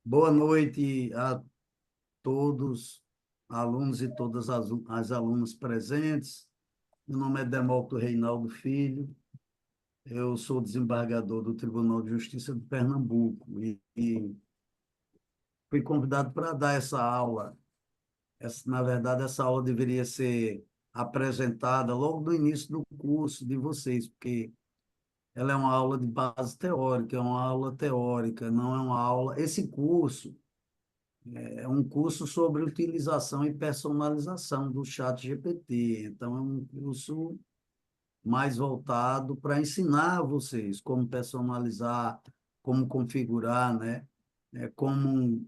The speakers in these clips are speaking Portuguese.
Boa noite a todos, alunos e todas as alunas presentes. Meu nome é Demócrito Reinaldo Filho, eu sou desembargador do Tribunal de Justiça de Pernambuco e fui convidado para dar essa aula. Na verdade, essa aula deveria ser apresentada logo no início do curso de vocês, porque ela é uma aula de base teórica, é uma aula teórica, não é uma aula. Esse curso é um curso sobre utilização e personalização do chat GPT. Então, é um curso mais voltado para ensinar vocês como personalizar, como configurar, né? Como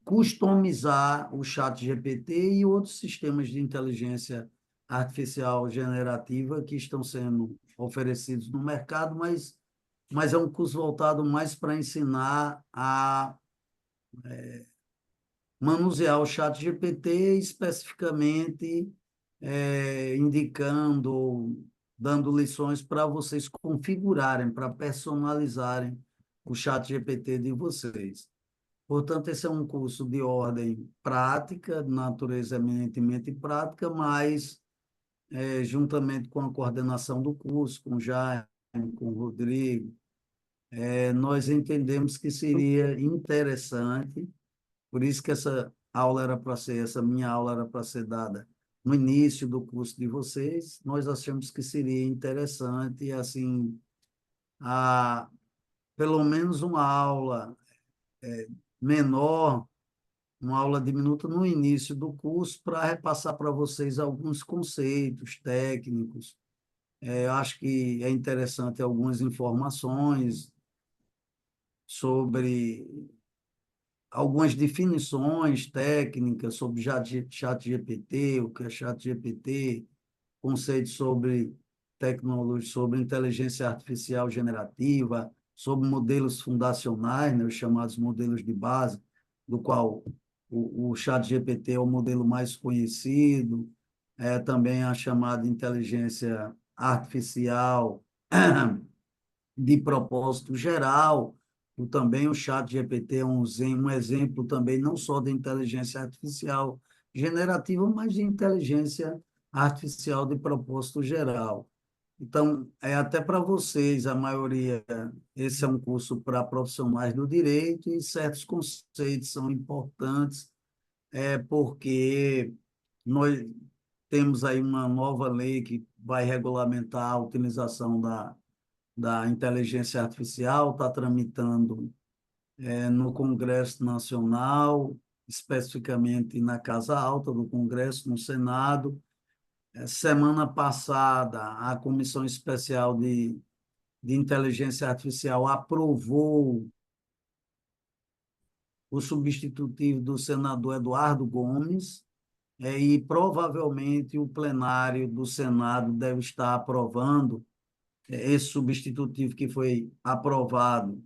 customizar o chat GPT e outros sistemas de inteligência artificial generativa que estão sendo oferecidos no mercado, mas é um curso voltado mais para ensinar a manusear o chat GPT especificamente indicando, dando lições para vocês configurarem, para personalizarem o chat GPT de vocês. Portanto, esse é um curso de ordem prática, de natureza eminentemente prática, mas juntamente com a coordenação do curso, com o Jaime, com o Rodrigo, nós entendemos que seria interessante por isso que essa minha aula era para ser dada no início do curso de vocês. Nós achamos que seria interessante, assim, a, pelo menos uma aula menor, uma aula diminuta no início do curso, para repassar para vocês alguns conceitos técnicos. Eu acho que é interessante algumas informações sobre algumas definições técnicas sobre chat GPT, o que é chat GPT, conceitos sobre tecnologia, sobre inteligência artificial generativa, sobre modelos fundacionais, né, os chamados modelos de base, do qual o chat GPT é o modelo mais conhecido, também a chamada inteligência artificial de propósito geral. Também o chat GPT é um exemplo também não só de inteligência artificial generativa, mas de inteligência artificial de propósito geral. Então, até para vocês, a maioria, esse é um curso para profissionais do direito e certos conceitos são importantes, porque nós temos aí uma nova lei que vai regulamentar a utilização da inteligência artificial, está tramitando no Congresso Nacional, especificamente na Casa Alta do Congresso, no Senado. Semana passada, a Comissão Especial de Inteligência Artificial aprovou o substitutivo do senador Eduardo Gomes, e provavelmente o plenário do Senado deve estar aprovando esse substitutivo que foi aprovado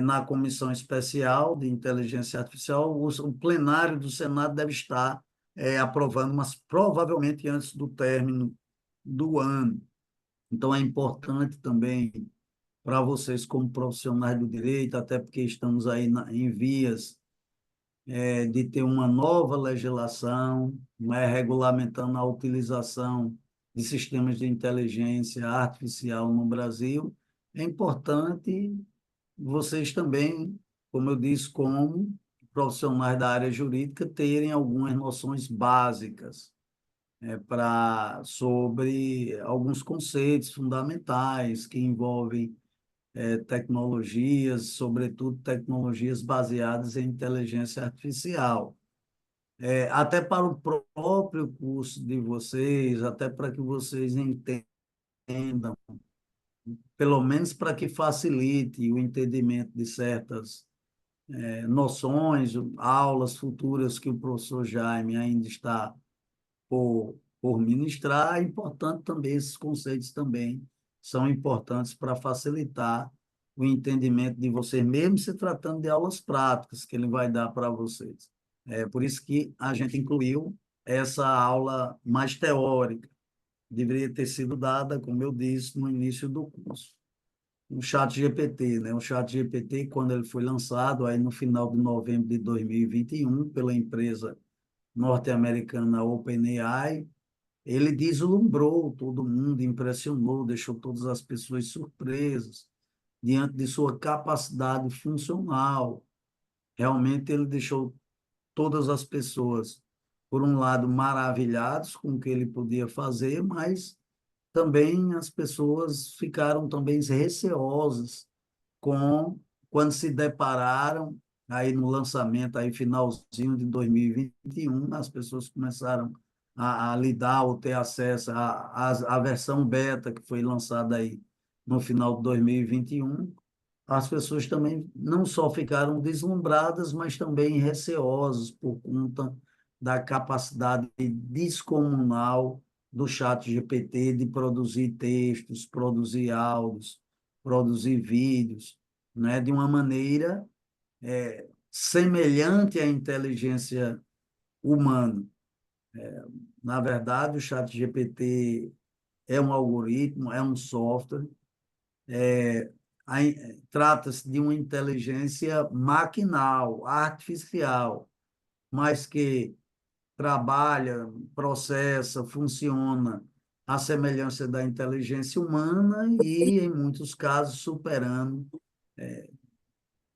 na Comissão Especial de Inteligência Artificial. O plenário do Senado deve estar aprovando, mas provavelmente antes do término do ano. Então, é importante também para vocês, como profissionais do direito, até porque estamos aí em vias de ter uma nova legislação, regulamentando a utilização de sistemas de inteligência artificial no Brasil. É importante vocês também, como eu disse, como profissionais da área jurídica, terem algumas noções básicas sobre alguns conceitos fundamentais que envolvem tecnologias, sobretudo tecnologias baseadas em inteligência artificial. Até para o próprio curso de vocês, até para que vocês entendam, pelo menos para que facilite o entendimento de certas noções, aulas futuras que o professor Jaime ainda está por ministrar, é importante também, esses conceitos também são importantes para facilitar o entendimento de vocês, mesmo se tratando de aulas práticas que ele vai dar para vocês. É por isso que a gente incluiu essa aula mais teórica, deveria ter sido dada, como eu disse, no início do curso. o chat GPT, né? O chat GPT, quando ele foi lançado, aí no final de novembro de 2021, pela empresa norte-americana OpenAI, ele deslumbrou todo mundo, impressionou, deixou todas as pessoas surpresas diante de sua capacidade funcional. Realmente ele deixou todas as pessoas, por um lado, maravilhados com o que ele podia fazer, mas também as pessoas ficaram também receosas com quando se depararam aí no lançamento aí finalzinho de 2021, as pessoas começaram a lidar ou ter acesso à versão beta que foi lançada aí no final de 2021. As pessoas também não só ficaram deslumbradas, mas também receosas por conta da capacidade descomunal do chat GPT de produzir textos, produzir áudios, produzir vídeos, né, de uma maneira semelhante à inteligência humana. Na verdade, o chat GPT é um algoritmo, é um software, trata-se de uma inteligência maquinal, artificial, mas que trabalha, processa, funciona à semelhança da inteligência humana e, em muitos casos, superando,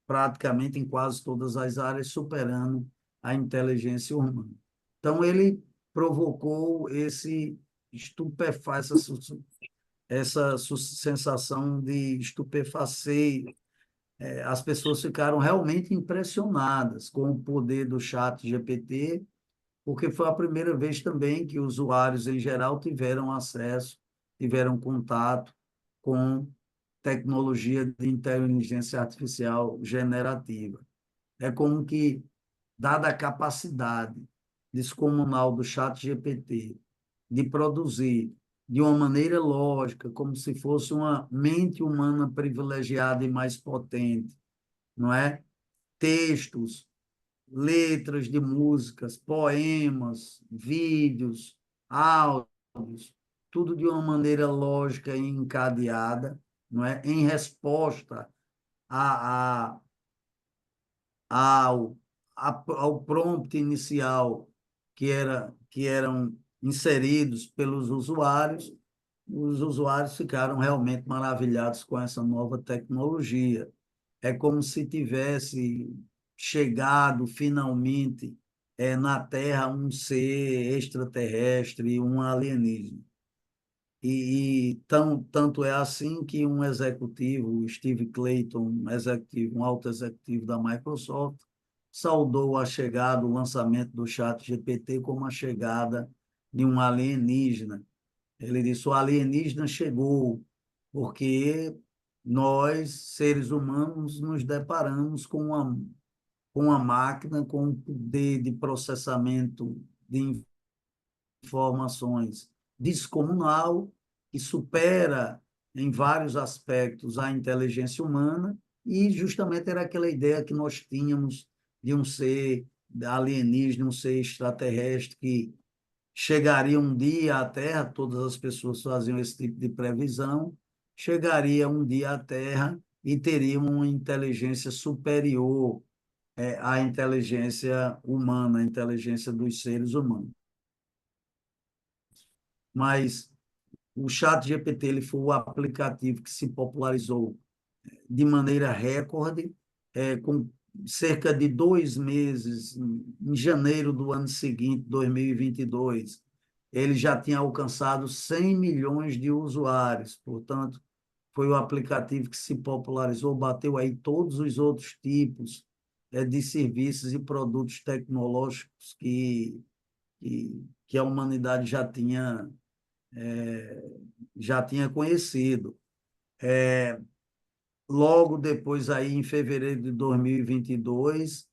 praticamente em quase todas as áreas, superando a inteligência humana. Então, ele provocou essa sensação de estupefaceio. As pessoas ficaram realmente impressionadas com o poder do chat GPT, porque foi a primeira vez também que usuários em geral tiveram acesso, tiveram contato com tecnologia de inteligência artificial generativa. É como que, dada a capacidade descomunal do chat GPT de produzir de uma maneira lógica, como se fosse uma mente humana privilegiada e mais potente, não é? Textos, letras de músicas, poemas, vídeos, áudios, tudo de uma maneira lógica e encadeada, não é? Em resposta a, a, ao, ao prompt inicial que eram inseridos pelos usuários, os usuários ficaram realmente maravilhados com essa nova tecnologia. É como se tivesse chegado finalmente na Terra um ser extraterrestre, um alienígena. Tanto é assim que um executivo, o Steve Clayton, um alto executivo da Microsoft, saudou a chegada, o lançamento do chat GPT como a chegada de um alienígena. Ele disse: o alienígena chegou, porque nós, seres humanos, nos deparamos com uma máquina com um poder de processamento de informações descomunal, que supera em vários aspectos a inteligência humana, e justamente era aquela ideia que nós tínhamos de um ser alienígena, um ser extraterrestre que chegaria um dia à Terra, todas as pessoas faziam esse tipo de previsão, chegaria um dia à Terra e teria uma inteligência superior à inteligência humana, à inteligência dos seres humanos. Mas o chat GPT ele foi o aplicativo que se popularizou de maneira recorde, com cerca de 2 meses, em janeiro do ano seguinte, 2022, ele já tinha alcançado 100 milhões de usuários, portanto, foi o aplicativo que se popularizou, bateu aí todos os outros tipos de serviços e produtos tecnológicos que a humanidade já tinha conhecido. Logo depois, aí, em fevereiro de 2022,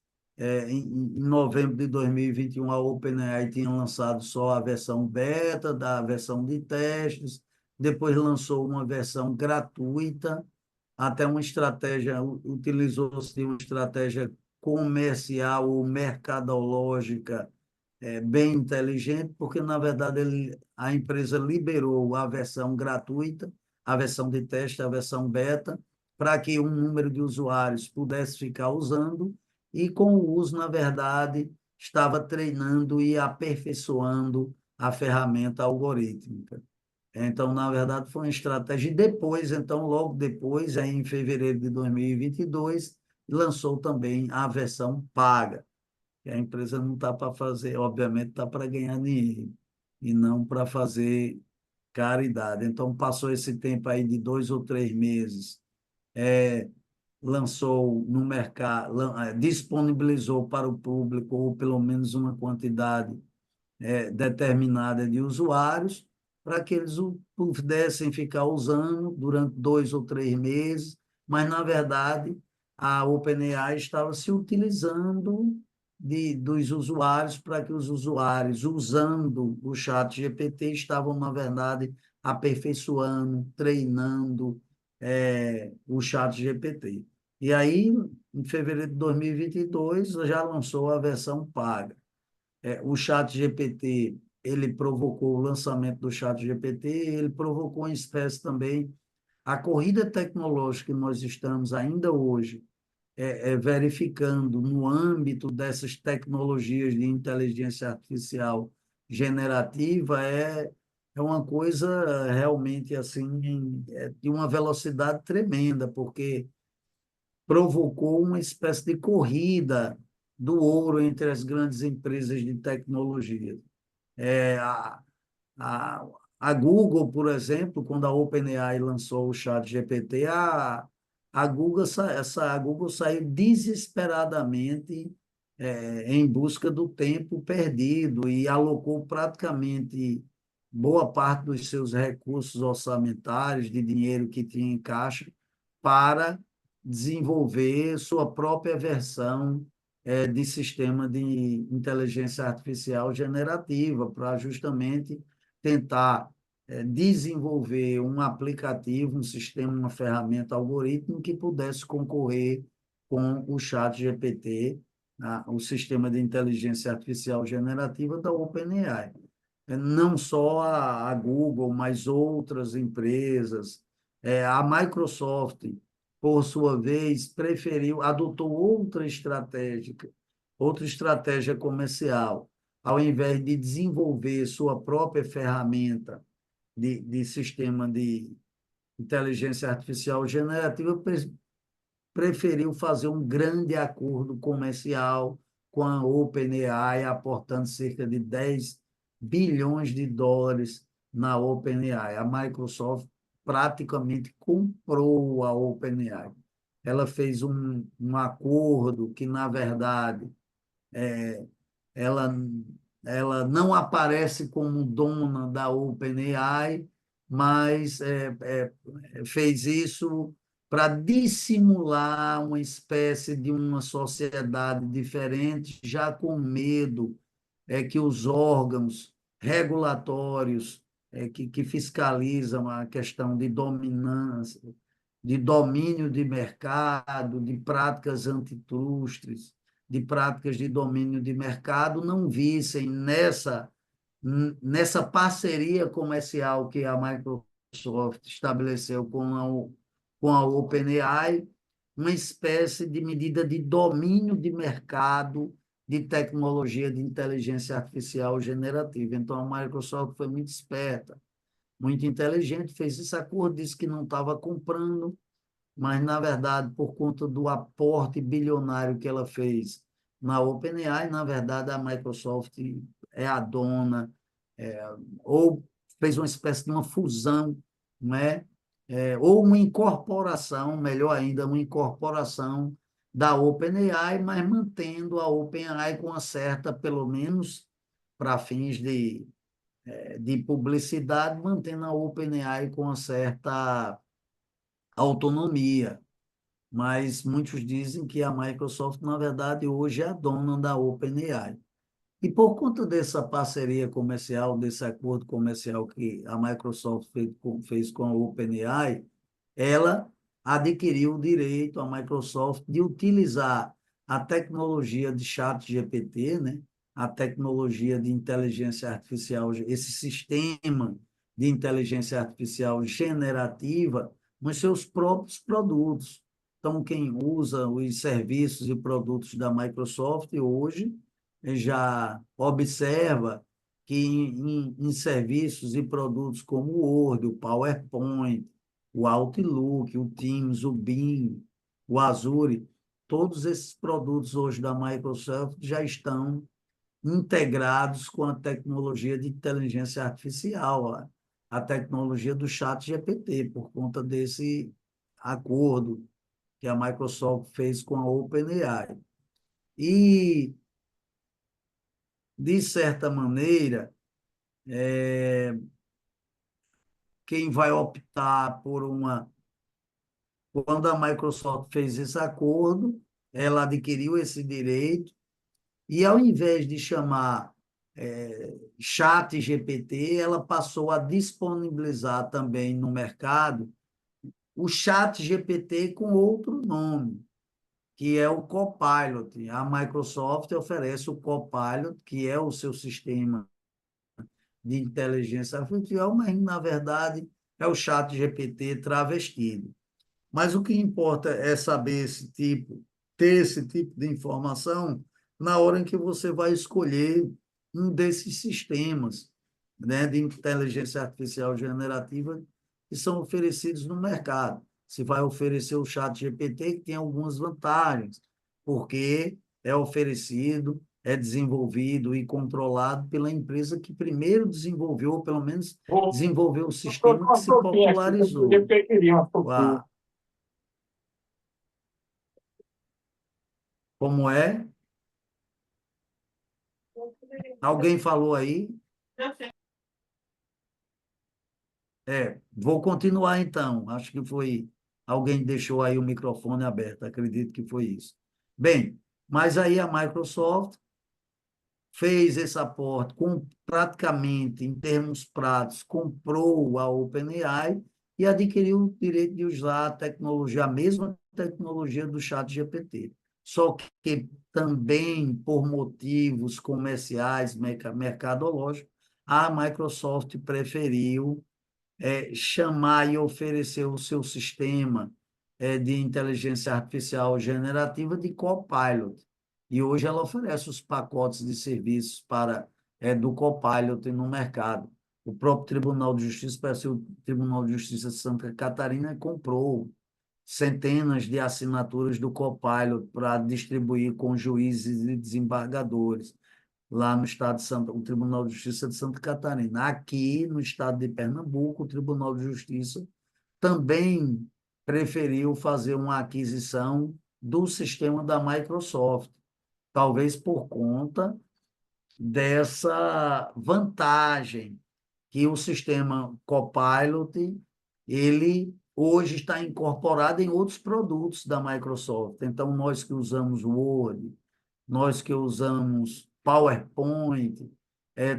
em novembro de 2021, a OpenAI tinha lançado só a versão beta da versão de testes, depois lançou uma versão gratuita, até uma estratégia, utilizou-se de uma estratégia comercial ou mercadológica bem inteligente, porque, na verdade, a empresa liberou a versão gratuita, a versão de teste, a versão beta, para que um número de usuários pudesse ficar usando, e com o uso, na verdade, estava treinando e aperfeiçoando a ferramenta algorítmica. Então, na verdade, foi uma estratégia. E depois, então, logo depois, aí em fevereiro de 2022, lançou também a versão paga. E a empresa não está para fazer, obviamente, está para ganhar dinheiro, e não para fazer caridade. Então, passou esse tempo aí de 2 ou 3 meses, lançou no mercado, disponibilizou para o público, ou pelo menos uma quantidade determinada de usuários, para que eles pudessem ficar usando durante 2 ou 3 meses, mas, na verdade, a OpenAI estava se utilizando dos usuários, para que os usuários, usando o chat GPT, estavam, na verdade, aperfeiçoando, treinando o chat GPT. E aí, em fevereiro de 2022, já lançou a versão paga. O chat GPT, ele provocou o lançamento do chat GPT, ele provocou em espécie também a corrida tecnológica que nós estamos ainda hoje verificando no âmbito dessas tecnologias de inteligência artificial generativa. É uma coisa realmente assim, de uma velocidade tremenda, porque provocou uma espécie de corrida do ouro entre as grandes empresas de tecnologia. É, a, a, a Google, por exemplo, quando a OpenAI lançou o chat GPT, a Google saiu desesperadamente em busca do tempo perdido, e alocou praticamente boa parte dos seus recursos orçamentários, de dinheiro que tinha em caixa, para desenvolver sua própria versão de sistema de inteligência artificial generativa, para justamente tentar desenvolver um aplicativo, um sistema, uma ferramenta algoritmo que pudesse concorrer com o chat GPT, o sistema de inteligência artificial generativa da OpenAI. Não só a Google, mas outras empresas. A Microsoft, por sua vez, adotou outra estratégia comercial. Ao invés de desenvolver sua própria ferramenta de sistema de inteligência artificial generativa, preferiu fazer um grande acordo comercial com a OpenAI, aportando cerca de 10 bilhões de dólares na OpenAI. A Microsoft praticamente comprou a OpenAI. Ela fez um acordo que, na verdade, ela, ela não aparece como dona da OpenAI, mas fez isso para dissimular uma espécie de uma sociedade diferente, já com medo que os órgãos regulatórios que fiscalizam a questão de dominância, de domínio de mercado, de práticas antitrustes, de práticas de domínio de mercado, não vissem nessa parceria comercial que a Microsoft estabeleceu com a OpenAI, uma espécie de medida de domínio de mercado de tecnologia de inteligência artificial generativa. Então, a Microsoft foi muito esperta, muito inteligente, fez esse acordo, disse que não estava comprando, mas, na verdade, por conta do aporte bilionário que ela fez na OpenAI, na verdade, a Microsoft é a dona, é, ou fez uma espécie de uma fusão, não é? Ou uma incorporação, melhor ainda, uma incorporação da OpenAI, mas mantendo a OpenAI com uma certa, pelo menos para fins de publicidade, mantendo a OpenAI com uma certa autonomia. Mas muitos dizem que a Microsoft, na verdade, hoje é a dona da OpenAI. E por conta dessa parceria comercial, desse acordo comercial que a Microsoft fez com a OpenAI, ela adquiriu o direito, a Microsoft, de utilizar a tecnologia de chat GPT, né? A tecnologia de inteligência artificial, esse sistema de inteligência artificial generativa, nos seus próprios produtos. Então, quem usa os serviços e produtos da Microsoft hoje já observa que em serviços e produtos como o Word, o PowerPoint, o Outlook, o Teams, o Bing, o Azure, todos esses produtos hoje da Microsoft já estão integrados com a tecnologia de inteligência artificial, a tecnologia do chat GPT, por conta desse acordo que a Microsoft fez com a OpenAI. E, de certa maneira, quem vai optar por uma... Quando a Microsoft fez esse acordo, ela adquiriu esse direito e, ao invés de chamar Chat GPT, ela passou a disponibilizar também no mercado o Chat GPT com outro nome, que é o Copilot. A Microsoft oferece o Copilot, que é o seu sistema de inteligência artificial, mas, na verdade, é o Chat GPT travestido. Mas o que importa é saber ter esse tipo de informação na hora em que você vai escolher um desses sistemas, né, de inteligência artificial generativa que são oferecidos no mercado. Você vai oferecer o chat GPT, que tem algumas vantagens, porque é oferecido, é desenvolvido e controlado pela empresa que primeiro desenvolveu, ou pelo menos Vou desenvolveu o vou sistema que dar um se pouquinho aqui, eu popularizou. queria pedir um pouquinho. Ah, como é? Alguém falou aí? Vou continuar então. Acho que foi alguém deixou aí o microfone aberto, acredito que foi isso. Bem, mas aí a Microsoft fez esse aporte com praticamente, em termos práticos, comprou a OpenAI e adquiriu o direito de usar a tecnologia, a mesma tecnologia do ChatGPT. Só que também por motivos comerciais, mercadológicos, a Microsoft preferiu chamar e oferecer o seu sistema de inteligência artificial generativa de Copilot. E hoje ela oferece os pacotes de serviços do Copilot no mercado. O próprio Tribunal de Justiça, parece que o Tribunal de Justiça de Santa Catarina comprou centenas de assinaturas do Copilot para distribuir com juízes e desembargadores lá no estado de Santa, o Tribunal de Justiça de Santa Catarina. Aqui, no estado de Pernambuco, o Tribunal de Justiça também preferiu fazer uma aquisição do sistema da Microsoft, talvez por conta dessa vantagem que o sistema Copilot, ele hoje está incorporado em outros produtos da Microsoft. Então, nós que usamos Word, nós que usamos PowerPoint,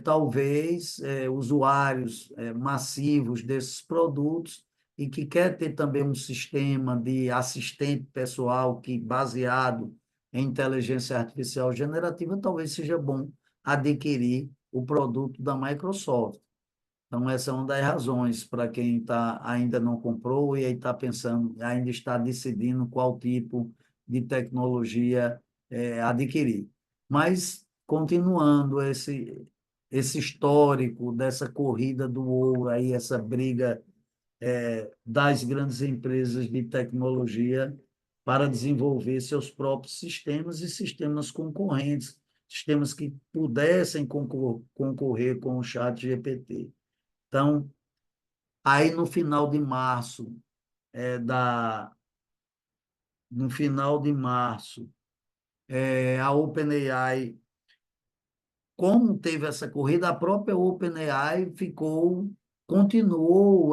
talvez usuários massivos desses produtos e que quer ter também um sistema de assistente pessoal que baseado em inteligência artificial generativa, talvez seja bom adquirir o produto da Microsoft. Então, essa é uma das razões para quem ainda não comprou e está pensando, ainda está decidindo qual tipo de tecnologia adquirir. Mas, continuando esse histórico dessa corrida do ouro, aí, essa briga das grandes empresas de tecnologia para desenvolver seus próprios sistemas e sistemas concorrentes, sistemas que pudessem concorrer com o chat GPT. Então, aí no final de março, no final de março, a OpenAI, como teve essa corrida, a própria OpenAI continuou,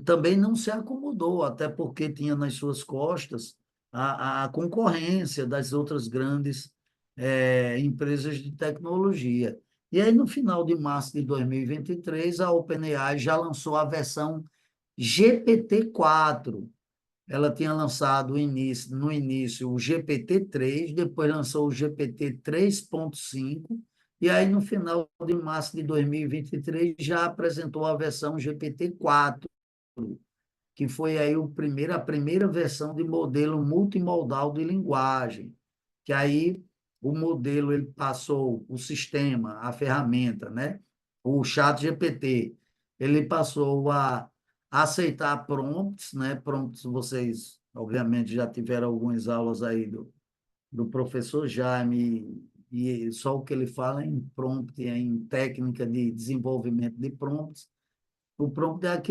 também não se acomodou, até porque tinha nas suas costas a concorrência das outras grandes empresas de tecnologia. E aí, no final de março de 2023, a OpenAI já lançou a versão GPT-4. Ela tinha lançado no início o GPT-3, depois lançou o GPT-3.5, e aí no final de março de 2023 já apresentou a versão GPT-4. que foi aí a primeira versão de modelo multimodal de linguagem, que aí o modelo ele passou o sistema, a ferramenta, né? O chat GPT, ele passou a aceitar prompts, né? Prompts, vocês obviamente já tiveram algumas aulas aí do professor Jaime, e só o que ele fala é em prompt, é em técnica de desenvolvimento de prompts. O prompt é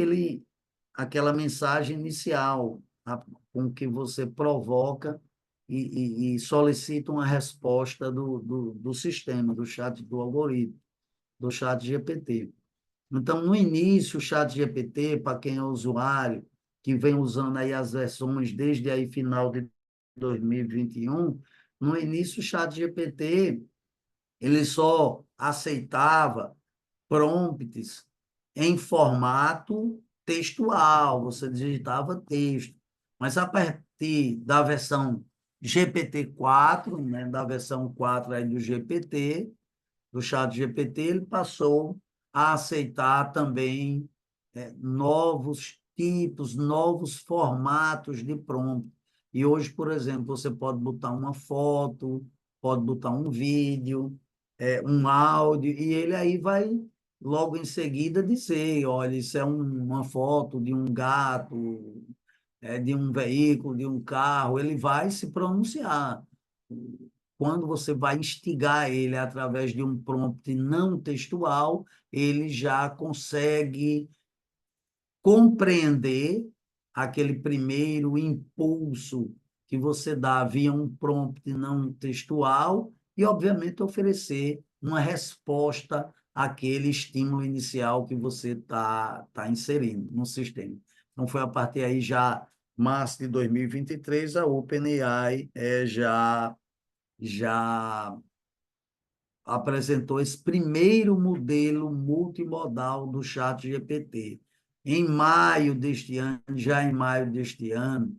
aquela mensagem inicial, com que você provoca e solicita uma resposta do sistema, do chat, do algoritmo, do chat GPT. Então, no início, o chat GPT, para quem é usuário, que vem usando aí as versões desde aí final de 2021, no início o chat GPT, ele só aceitava prompts em formato textual, você digitava texto. Mas a partir da versão GPT-4, né, da versão 4 aí do GPT, do chat GPT, ele passou a aceitar também novos tipos, novos formatos de prompt. E hoje, por exemplo, você pode botar uma foto, pode botar um vídeo, um áudio, e ele aí vai logo em seguida dizer, olha, isso é uma foto de um gato, de um veículo, de um carro, ele vai se pronunciar. Quando você vai instigar ele através de um prompt não textual, ele já consegue compreender aquele primeiro impulso que você dá via um prompt não textual e, obviamente, oferecer uma resposta àquele estímulo inicial que você tá inserindo no sistema. Então, foi a partir aí já, março de 2023, a OpenAI já apresentou esse primeiro modelo multimodal do chat GPT. Em maio deste ano, já em maio deste ano,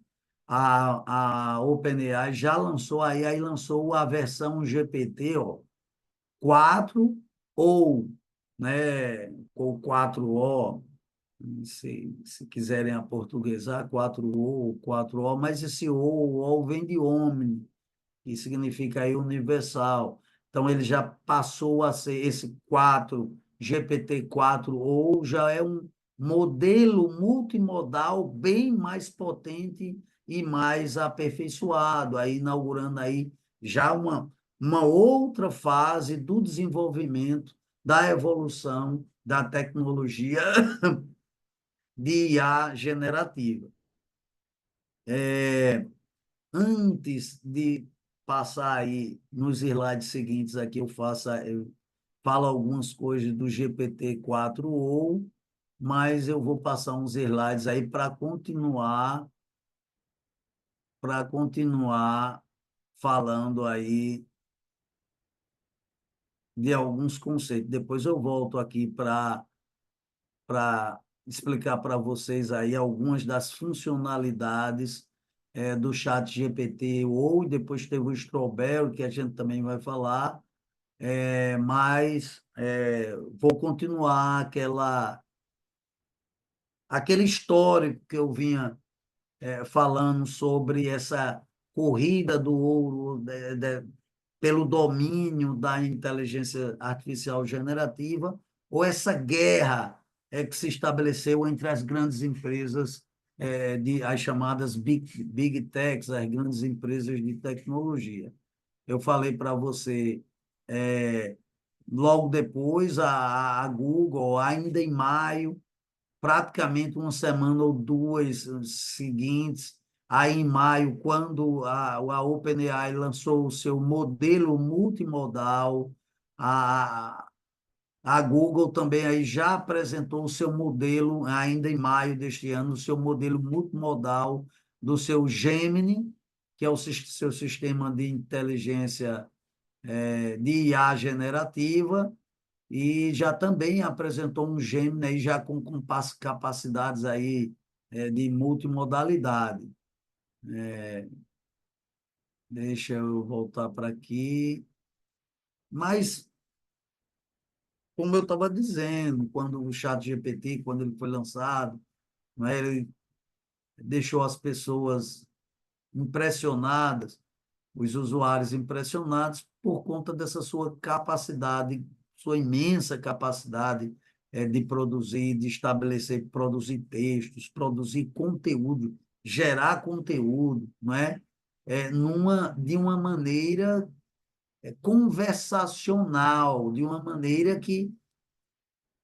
a OpenAI já lançou, aí lançou a versão GPT, ó, 4 ou, né, ou 4O, se quiserem aportuguesar, 4O ou 4O, mas esse O vem de Omni, que significa aí universal. Então, ele já passou a ser esse 4, GPT-4, ou já é um modelo multimodal bem mais potente e mais aperfeiçoado, aí inaugurando aí já uma outra fase do desenvolvimento, da evolução da tecnologia de IA generativa. Antes de passar aí nos slides seguintes aqui, eu falo algumas coisas do GPT-4 ou, mas eu vou passar uns slides aí para continuar falando aí de alguns conceitos. Depois eu volto aqui para explicar para vocês aí algumas das funcionalidades do chat GPT, ou depois teve o Strawberry, que a gente também vai falar, mas vou continuar aquele histórico que eu vinha falando sobre essa corrida do ouro pelo domínio da inteligência artificial generativa, ou essa guerra que se estabeleceu entre as grandes empresas, as chamadas big Techs, as grandes empresas de tecnologia. Eu falei para você, é, logo depois, a Google, ainda em maio, praticamente uma semana ou duas seguintes, aí em maio, quando a OpenAI lançou o seu modelo multimodal, a, a Google também aí já apresentou o seu modelo, ainda em maio deste ano, o seu modelo multimodal do seu Gemini, que é o seu sistema de inteligência de IA generativa, e já também apresentou um Gemini aí já com capacidades aí de multimodalidade. Deixa eu voltar para aqui. Mas, como eu estava dizendo, quando o ChatGPT, quando ele foi lançado, né, deixou as pessoas impressionadas, os usuários impressionados por conta dessa sua capacidade, sua imensa capacidade de produzir, de estabelecer, produzir textos, produzir conteúdo, gerar conteúdo, não é? De uma maneira conversacional, de uma maneira que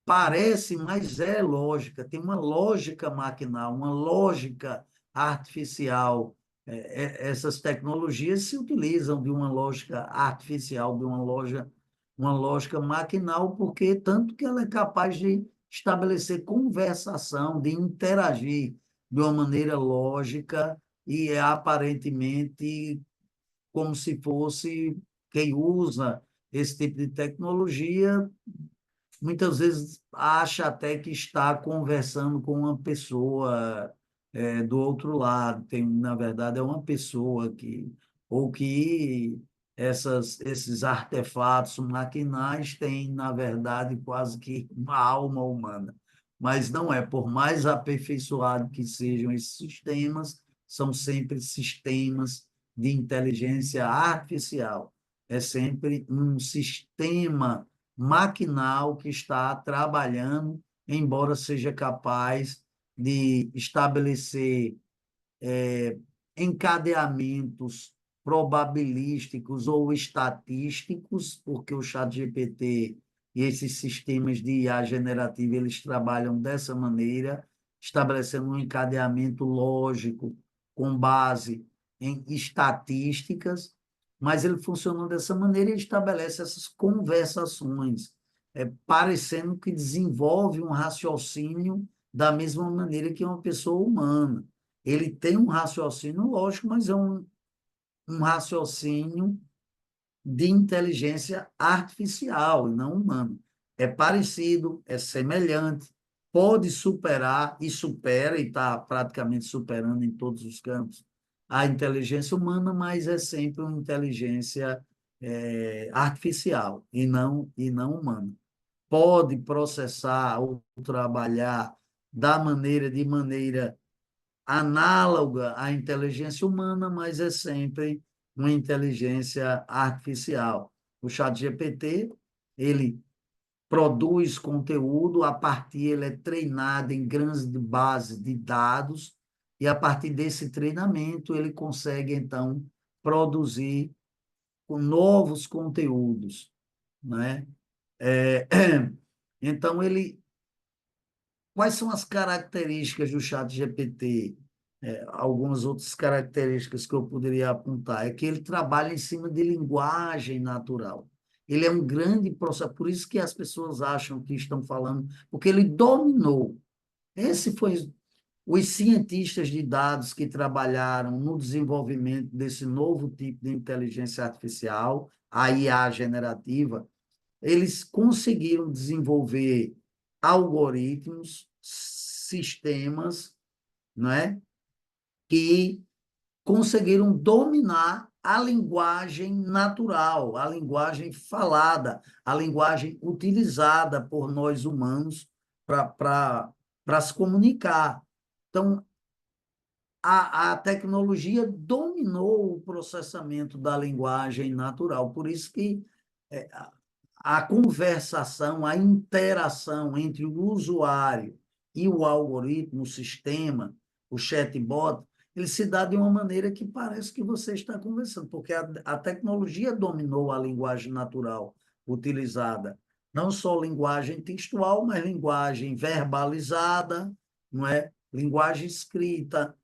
parece, mas é lógica, tem uma lógica maquinal, uma lógica artificial. Essas tecnologias se utilizam de uma lógica artificial, de uma lógica maquinal, porque tanto que ela é capaz de estabelecer conversação, de interagir de uma maneira lógica e é aparentemente como se fosse quem usa esse tipo de tecnologia muitas vezes acha até que está conversando com uma pessoa do outro lado, tem, na verdade, é uma pessoa que, ou que esses artefatos maquinais têm, na verdade, quase que uma alma humana. Mas não é, por mais aperfeiçoado que sejam esses sistemas, são sempre sistemas de inteligência artificial. É sempre um sistema maquinal que está trabalhando, embora seja capaz de estabelecer encadeamentos probabilísticos ou estatísticos, porque o ChatGPT e esses sistemas de IA generativa, eles trabalham dessa maneira, estabelecendo um encadeamento lógico com base em estatísticas, mas ele funciona dessa maneira e estabelece essas conversações, parecendo que desenvolve um raciocínio da mesma maneira que uma pessoa humana. Ele tem um raciocínio lógico, mas é um raciocínio de inteligência artificial e não humano. É parecido, é semelhante, pode superar e supera, e está praticamente superando em todos os campos, a inteligência humana, mas é sempre uma inteligência artificial e não humana. Pode processar ou trabalhar de maneira análoga à inteligência humana, mas é sempre uma inteligência artificial. O ChatGPT, ele produz conteúdo, a partir ele é treinado em grandes bases de dados, e a partir desse treinamento ele consegue, então, produzir novos conteúdos, né? É, então, quais são as características do chat GPT? Algumas outras características que eu poderia apontar é que ele trabalha em cima de linguagem natural. Ele é um grande processo, por isso que as pessoas acham que estão falando, porque ele dominou. Esse foi os cientistas de dados que trabalharam no desenvolvimento desse novo tipo de inteligência artificial, a IA generativa, eles conseguiram desenvolver algoritmos, sistemas, né, que conseguiram dominar a linguagem natural, a linguagem falada, a linguagem utilizada por nós humanos para se comunicar. Então, a tecnologia dominou o processamento da linguagem natural, por isso que é, a conversação, a interação entre o usuário e o algoritmo, o sistema, o chatbot, ele se dá de uma maneira que parece que você está conversando, porque a tecnologia dominou a linguagem natural utilizada. Não só linguagem textual, mas linguagem verbalizada, não é? Linguagem escrita,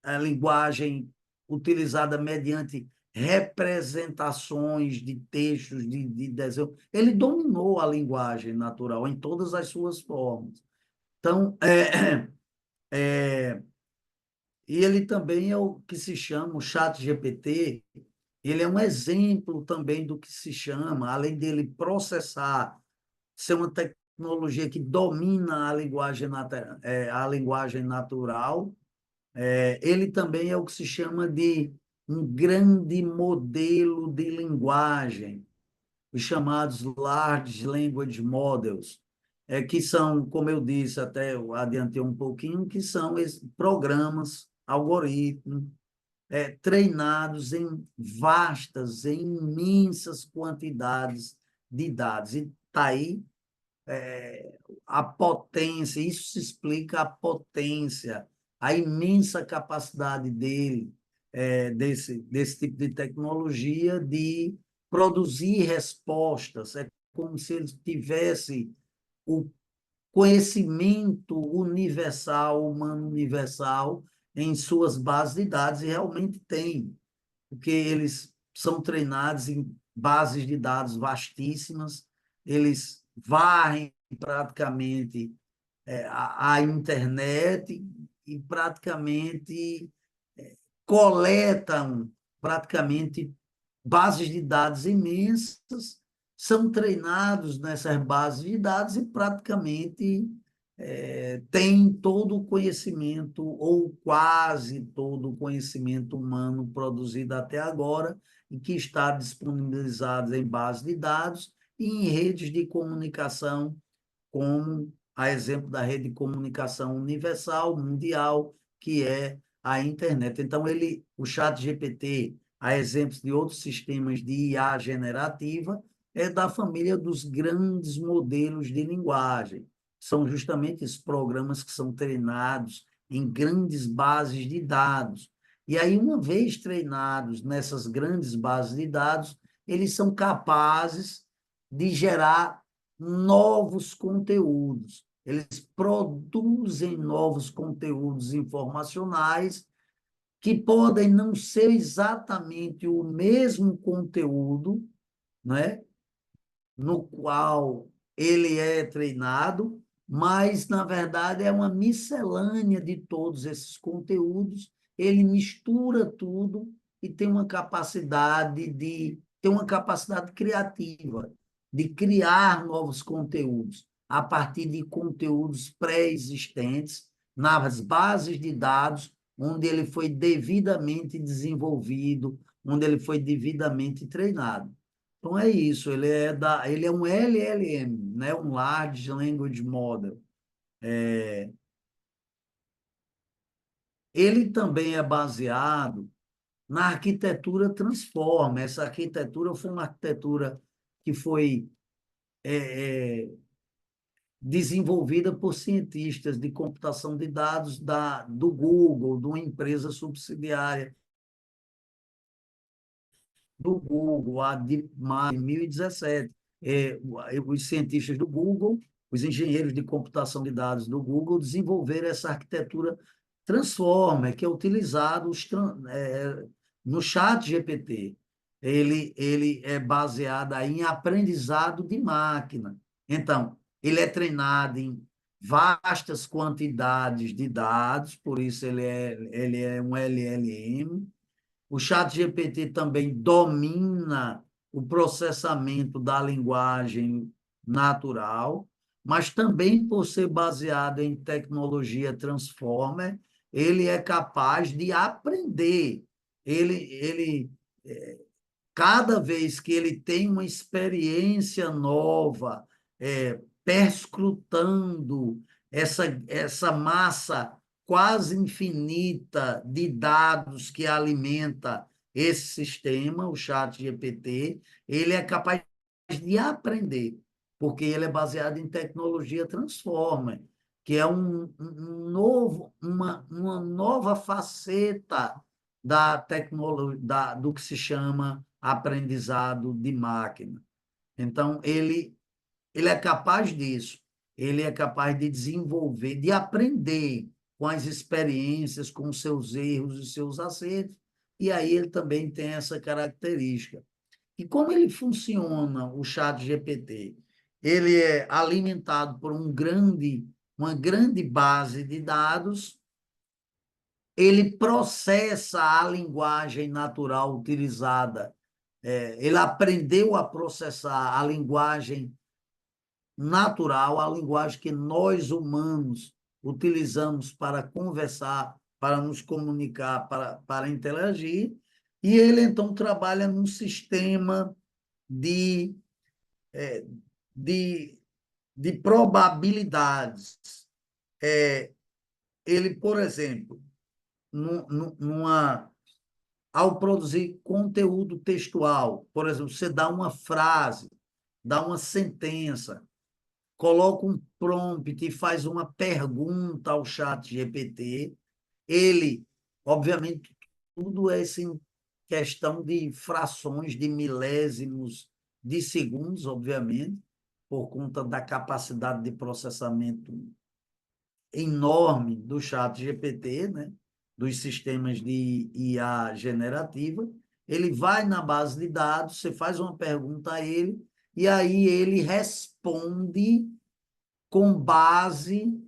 a linguagem utilizada mediante representações de textos, de desenho. Ele dominou a linguagem natural em todas as suas formas. Então, e ele também é o que se chama o chat GPT, ele é um exemplo também do que se chama, além dele processar, ser uma tecnologia que domina a linguagem natural, ele também é o que se chama de um grande modelo de linguagem, os chamados Large Language Models, que são, como eu disse, até eu adiantei um pouquinho, que são programas algoritmos, treinados em vastas, em imensas quantidades de dados. E está aí a potência, isso se explica a potência, a imensa capacidade dele, desse tipo de tecnologia, de produzir respostas. É como se ele tivesse o conhecimento universal, humano universal, em suas bases de dados, e realmente tem, porque eles são treinados em bases de dados vastíssimas, eles varrem praticamente a internet e praticamente coletam praticamente bases de dados imensas, são treinados nessas bases de dados e praticamente têm todo o conhecimento, ou quase todo o conhecimento humano produzido até agora, e que está disponibilizado em bases de dados e em redes de comunicação, como a exemplo da rede de comunicação universal, mundial, que é a internet. Então, o chat GPT, a exemplos de outros sistemas de IA generativa, é da família dos grandes modelos de linguagem. São justamente esses programas que são treinados em grandes bases de dados. E aí, uma vez treinados nessas grandes bases de dados, eles são capazes de gerar novos conteúdos. Eles produzem novos conteúdos informacionais que podem não ser exatamente o mesmo conteúdo, né, no qual ele é treinado, mas, na verdade, é uma miscelânea de todos esses conteúdos. Ele mistura tudo e tem uma capacidade criativa de criar novos conteúdos a partir de conteúdos pré-existentes nas bases de dados onde ele foi devidamente desenvolvido, onde ele foi devidamente treinado. Então é isso, ele é um LLM, né? Um Large Language Model. Ele também é baseado na arquitetura Transformer. Essa arquitetura foi uma arquitetura que foi desenvolvida por cientistas de computação de dados do Google, de uma empresa subsidiária do Google, a DeepMind, em 2017. Os cientistas do Google, os engenheiros de computação de dados do Google, desenvolveram essa arquitetura Transformer, que é utilizado no chat GPT. Ele é baseado em aprendizado de máquina. Então, ele é treinado em vastas quantidades de dados, por isso ele é um LLM. O chat GPT também domina o processamento da linguagem natural, mas também por ser baseado em tecnologia Transformer, ele é capaz de aprender. Ele cada vez que ele tem uma experiência nova, perscrutando essa massa quase infinita de dados que alimenta esse sistema, o chat GPT, ele é capaz de aprender, porque ele é baseado em tecnologia Transformer, que é uma nova faceta da tecnologia, do que se chama aprendizado de máquina. Então, ele é capaz disso, ele é capaz de desenvolver, de aprender com as experiências, com os seus erros e seus acertos, e aí ele também tem essa característica. E como ele funciona, o chat GPT? Ele é alimentado por uma grande base de dados, ele processa a linguagem natural utilizada, ele aprendeu a processar a linguagem natural, a linguagem que nós humanos utilizamos para conversar, para nos comunicar, para interagir, e ele então trabalha num sistema de, de, de probabilidades. Ele, por exemplo, numa, ao produzir conteúdo textual, por exemplo, você dá uma frase, dá uma sentença, coloca um prompt e faz uma pergunta ao chat GPT, ele, obviamente, tudo é assim, questão de frações de milésimos de segundos, obviamente, por conta da capacidade de processamento enorme do chat GPT, né? Dos sistemas de IA generativa. Ele vai na base de dados, você faz uma pergunta a ele, e aí ele responde com base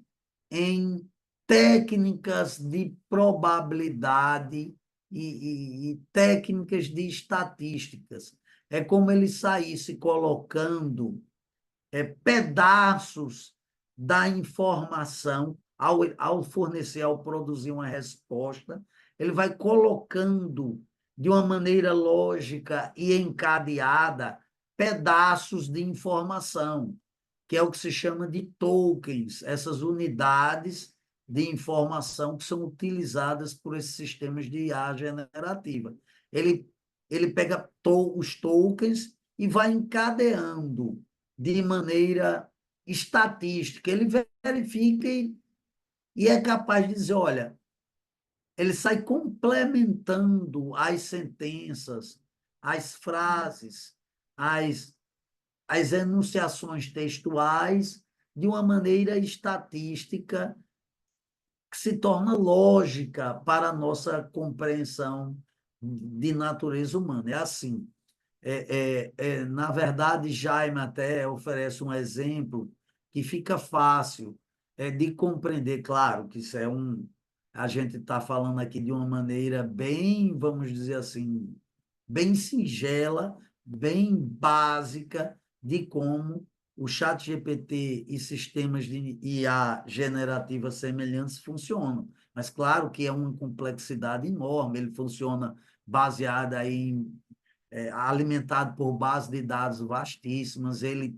em técnicas de probabilidade e técnicas de estatísticas. É como ele saísse colocando pedaços da informação ao fornecer, ao produzir uma resposta, ele vai colocando de uma maneira lógica e encadeada pedaços de informação, que é o que se chama de tokens, essas unidades de informação que são utilizadas por esses sistemas de IA generativa. Ele, ele pega os tokens e vai encadeando de maneira estatística. Ele verifica e é capaz de dizer, olha, ele sai complementando as sentenças, as frases, as, as enunciações textuais de uma maneira estatística que se torna lógica para a nossa compreensão de natureza humana. É assim. Na verdade, Jaime até oferece um exemplo que fica fácil de compreender. Claro que isso é um. A gente está falando aqui de uma maneira bem, vamos dizer assim, bem singela, bem básica de como o chat GPT e sistemas de IA generativa semelhantes funcionam. Mas, claro que é uma complexidade enorme, ele funciona baseada em alimentado por bases de dados vastíssimas, ele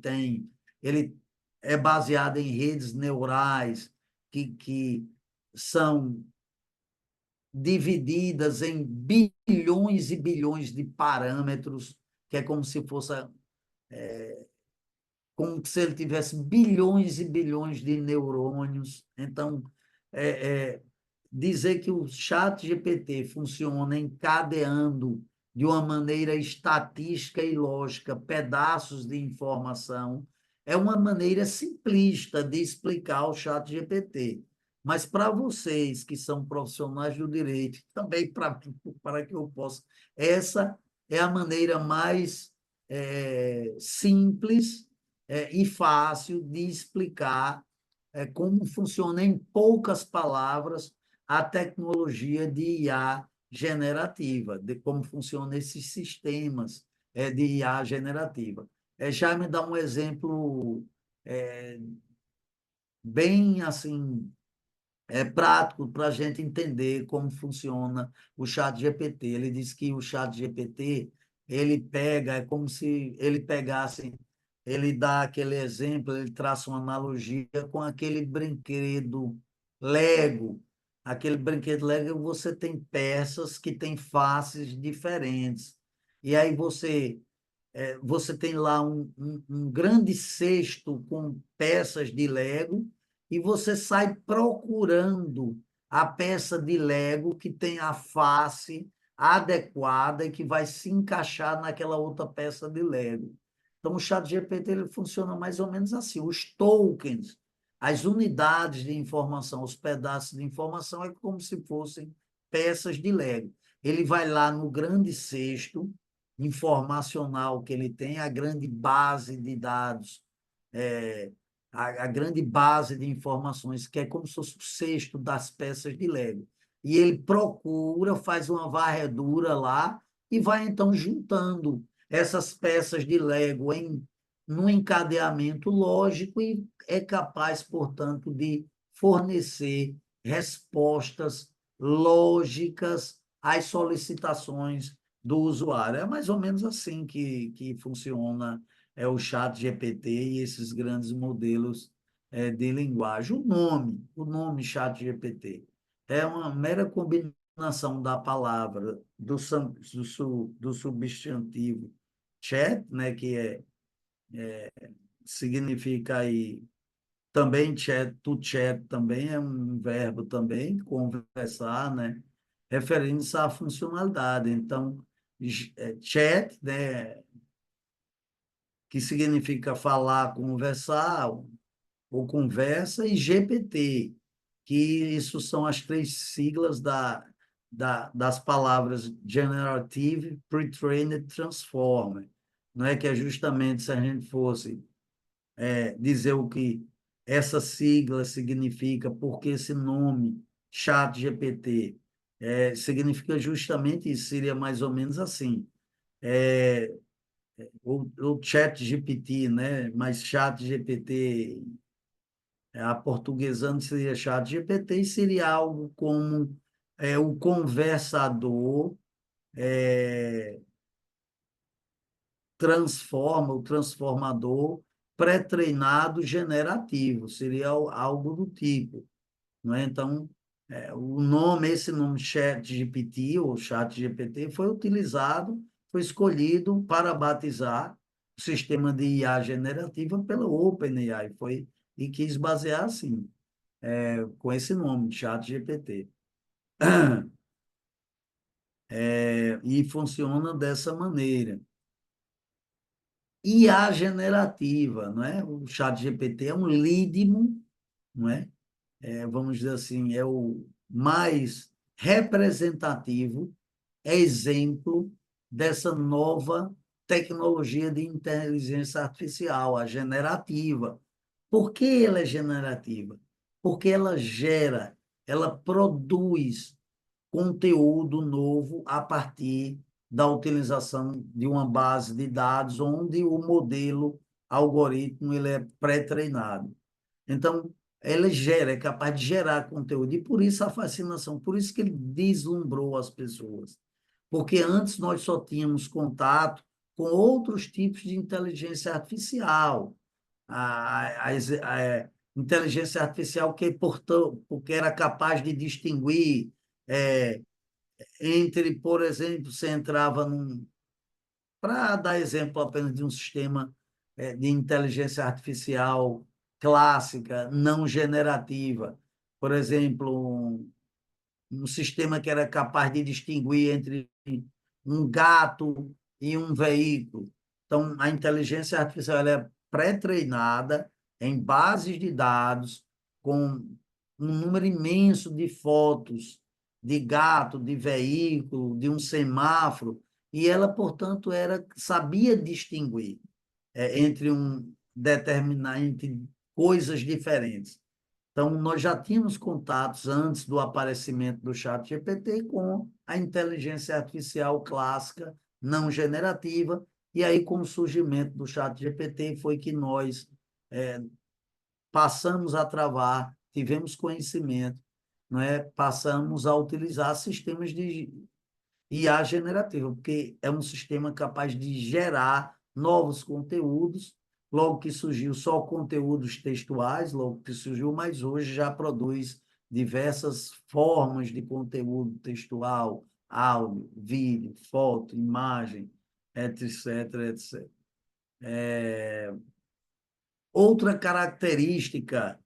é baseado em redes neurais que são divididas em bilhões e bilhões de parâmetros, que é como se fosse como se ele tivesse bilhões e bilhões de neurônios. Então, é, é, dizer que o chat GPT funciona encadeando de uma maneira estatística e lógica pedaços de informação é uma maneira simplista de explicar o chat GPT. Mas para vocês que são profissionais do direito, também para que eu possa, essa é a maneira mais simples e fácil de explicar como funciona em poucas palavras a tecnologia de IA generativa, de como funcionam esses sistemas de IA generativa. Já me dá um exemplo é, bem assim prático para a gente entender como funciona o chat GPT. Ele diz que o chat GPT, ele pega, é como se ele pegasse, ele dá aquele exemplo, ele traça uma analogia com aquele brinquedo Lego. Aquele brinquedo Lego, você tem peças que têm faces diferentes. E aí você tem lá um grande cesto com peças de Lego e você sai procurando a peça de Lego que tem a face adequada e que vai se encaixar naquela outra peça de Lego. Então, o ChatGPT ele funciona mais ou menos assim. Os tokens, as unidades de informação, os pedaços de informação, é como se fossem peças de Lego. Ele vai lá no grande cesto informacional que ele tem, a grande base de dados, a grande base de informações, que é como se fosse o cesto das peças de Lego. E ele procura, faz uma varredura lá e vai então juntando essas peças de Lego num encadeamento lógico e é capaz, portanto, de fornecer respostas lógicas às solicitações do usuário. É mais ou menos assim que funciona o chat GPT e esses grandes modelos de linguagem. O nome chat GPT. é uma mera combinação da palavra do substantivo chat, né, que significa aí também chat, to chat também é um verbo também, conversar, né, referindo-se à funcionalidade. Então, chat, né, que significa falar, conversar, ou conversa, e GPT, que isso são as três siglas das palavras Generative, Pre-trained, Transformer, não é que é justamente se a gente fosse dizer o que essa sigla significa, porque esse nome, Chat GPT, significa justamente isso, seria mais ou menos assim. É, o Chat GPT, né? Mas Chat GPT a portuguesando seria chat GPT e seria algo como o conversador é, transforma, o transformador pré-treinado generativo, seria algo do tipo, não é? Então, esse nome ChatGPT ou ChatGPT foi utilizado, foi escolhido para batizar o sistema de IA generativa pela OpenAI, e quis basear assim com esse nome, ChatGPT. E funciona dessa maneira. IA generativa, não é? O ChatGPT é um lídimo, não é? Vamos dizer assim, é o mais representativo exemplo dessa nova tecnologia de inteligência artificial, a generativa. Por que ela é generativa? Porque ela gera, ela produz conteúdo novo a partir da utilização de uma base de dados onde o modelo algoritmo ele é pré-treinado. Então, ela gera, é capaz de gerar conteúdo, e por isso a fascinação, por isso que ele deslumbrou as pessoas. Porque antes nós só tínhamos contato com outros tipos de inteligência artificial. A inteligência artificial que, portanto, porque era capaz de distinguir é, entre, por exemplo, você entrava num. Para dar exemplo apenas de um sistema de inteligência artificial clássica, não generativa. Por exemplo, um sistema que era capaz de distinguir entre um gato e um veículo. Então, a inteligência artificial ela é pré-treinada em bases de dados com um número imenso de fotos de gato, de veículo, de um semáforo, e ela, portanto, sabia distinguir entre entre coisas diferentes. Então, nós já tínhamos contatos antes do aparecimento do chat GPT com a inteligência artificial clássica, não generativa, e aí, com o surgimento do chat GPT, foi que nós passamos a travar, tivemos conhecimento, não é? Passamos a utilizar sistemas de IA generativa, porque é um sistema capaz de gerar novos conteúdos. Logo que surgiu só conteúdos textuais, logo que surgiu, mas hoje já produz diversas formas de conteúdo textual, áudio, vídeo, foto, imagem, etc, etc. Outra característica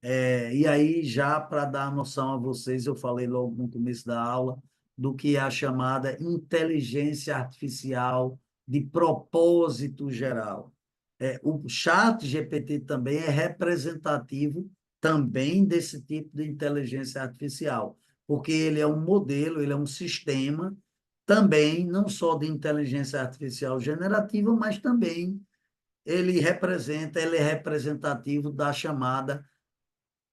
e aí, já para dar noção a vocês, eu falei logo no começo da aula do que é a chamada inteligência artificial de propósito geral. O chat GPT também é representativo também desse tipo de inteligência artificial, porque ele é um modelo, ele é um sistema também, não só de inteligência artificial generativa, mas também ele é representativo da chamada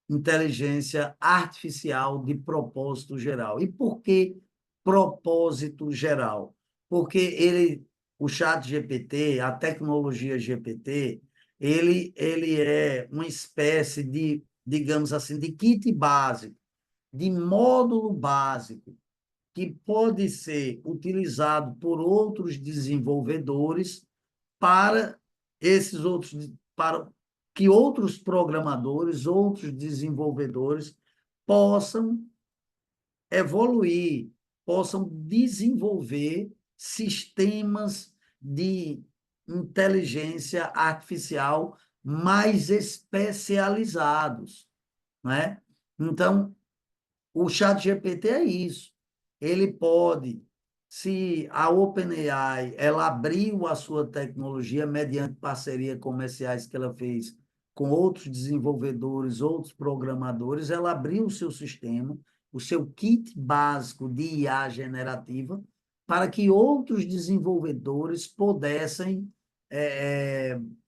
inteligência artificial de propósito geral. E por que propósito geral? Porque o chat GPT, a tecnologia GPT, ele é uma espécie de, digamos assim, de kit básico, de módulo básico, que pode ser utilizado por outros desenvolvedores para esses outros, para que outros programadores, outros desenvolvedores possam evoluir, possam desenvolver sistemas de inteligência artificial mais especializados, né? Então, o chat GPT é isso. Ele pode, se a OpenAI ela abriu a sua tecnologia mediante parcerias comerciais que ela fez com outros desenvolvedores, outros programadores, ela abriu o seu sistema, o seu kit básico de IA generativa, para que outros desenvolvedores pudessem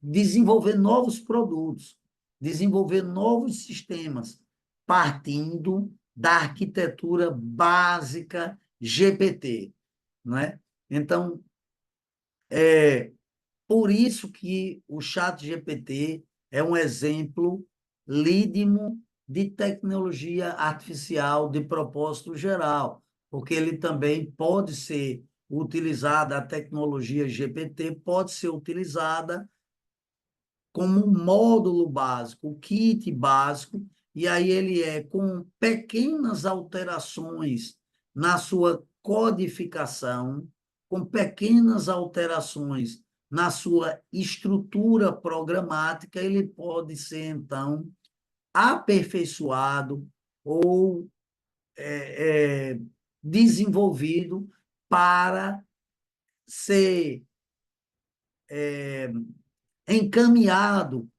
desenvolver novos produtos, desenvolver novos sistemas, partindo da arquitetura básica GPT, não é? Então, é por isso que o chat GPT é um exemplo lídimo de tecnologia artificial de propósito geral, porque ele também pode ser utilizada, a tecnologia GPT pode ser utilizada como um módulo básico, o kit básico, e aí ele é com pequenas alterações na sua codificação, com pequenas alterações na sua estrutura programática, ele pode ser, então, aperfeiçoado ou desenvolvido para ser encaminhado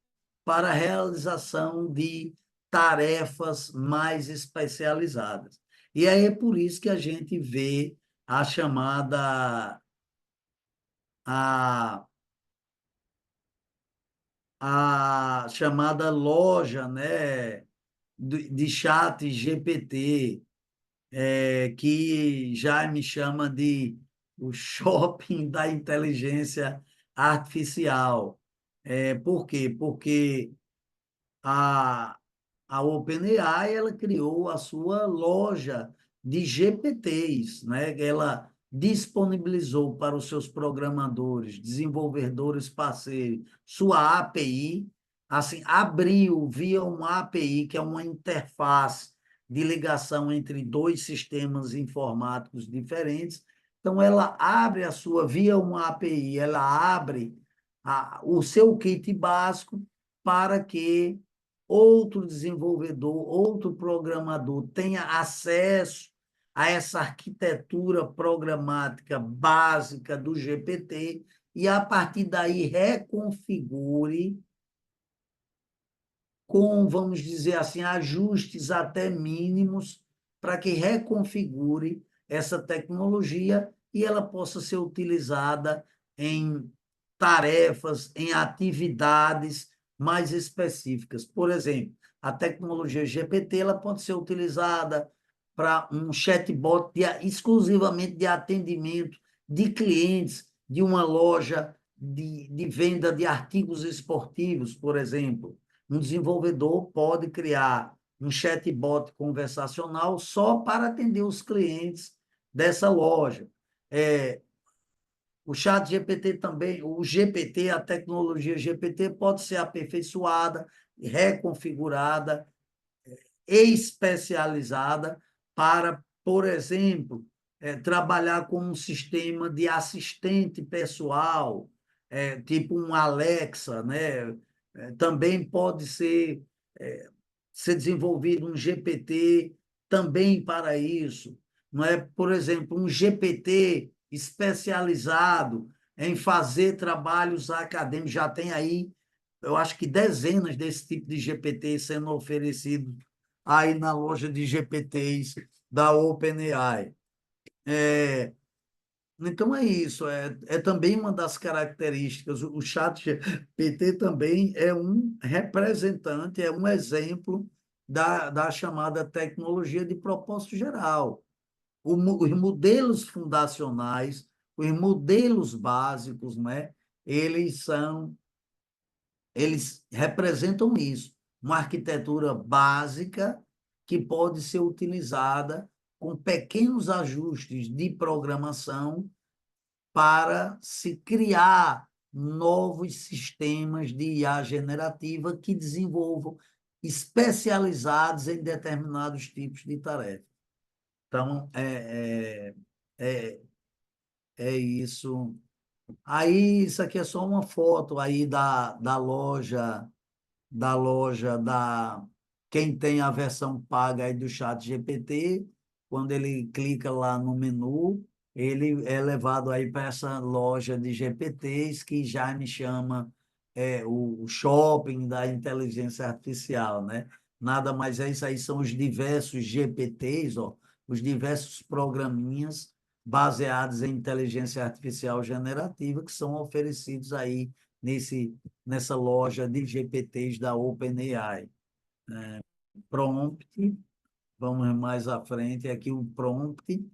para a realização de tarefas mais especializadas. E aí é por isso que a gente vê a chamada a, a chamada loja, né, de chat GPT, que já me chama de o shopping da inteligência artificial. Por quê? Porque a, a OpenAI ela criou a sua loja de GPTs, né? Ela disponibilizou para os seus programadores, desenvolvedores parceiros, sua API, assim, abriu via uma API, que é uma interface de ligação entre dois sistemas informáticos diferentes. Então, ela abre a sua, via uma API, ela abre o seu kit básico para que outro desenvolvedor, outro programador tenha acesso a essa arquitetura programática básica do GPT e, a partir daí, reconfigure com, vamos dizer assim, ajustes até mínimos para que reconfigure essa tecnologia e ela possa ser utilizada em tarefas, em atividades mais específicas. Por exemplo, a tecnologia GPT ela pode ser utilizada para um chatbot exclusivamente de atendimento de clientes de uma loja de venda de artigos esportivos, por exemplo. Um desenvolvedor pode criar um chatbot conversacional só para atender os clientes dessa loja. O chat GPT também, o GPT, a tecnologia GPT pode ser aperfeiçoada, reconfigurada, especializada para, por exemplo, trabalhar com um sistema de assistente pessoal, tipo um Alexa, né? Também pode ser desenvolvido um GPT também para isso, não é? Por exemplo, um GPT especializado em fazer trabalhos acadêmicos, já tem aí, eu acho que dezenas desse tipo de GPT sendo oferecido aí na loja de GPTs da OpenAI. Então é isso, é também uma das características. O chat GPT também é um representante, é um exemplo da chamada tecnologia de propósito geral. Os modelos fundacionais, os modelos básicos, né, eles são eles representam isso, uma arquitetura básica que pode ser utilizada com pequenos ajustes de programação para se criar novos sistemas de IA generativa que desenvolvam especializados em determinados tipos de tarefas. Então, é, é isso. Aí, isso aqui é só uma foto aí da quem tem a versão paga aí do chat GPT, quando ele clica lá no menu, ele é levado aí para essa loja de GPTs que já me chama o shopping da inteligência artificial, né? Nada mais é isso aí, são os diversos GPTs, ó, os diversos programinhas baseados em inteligência artificial generativa que são oferecidos aí nessa loja de GPTs da OpenAI. Prompt, vamos mais à frente, aqui o prompt,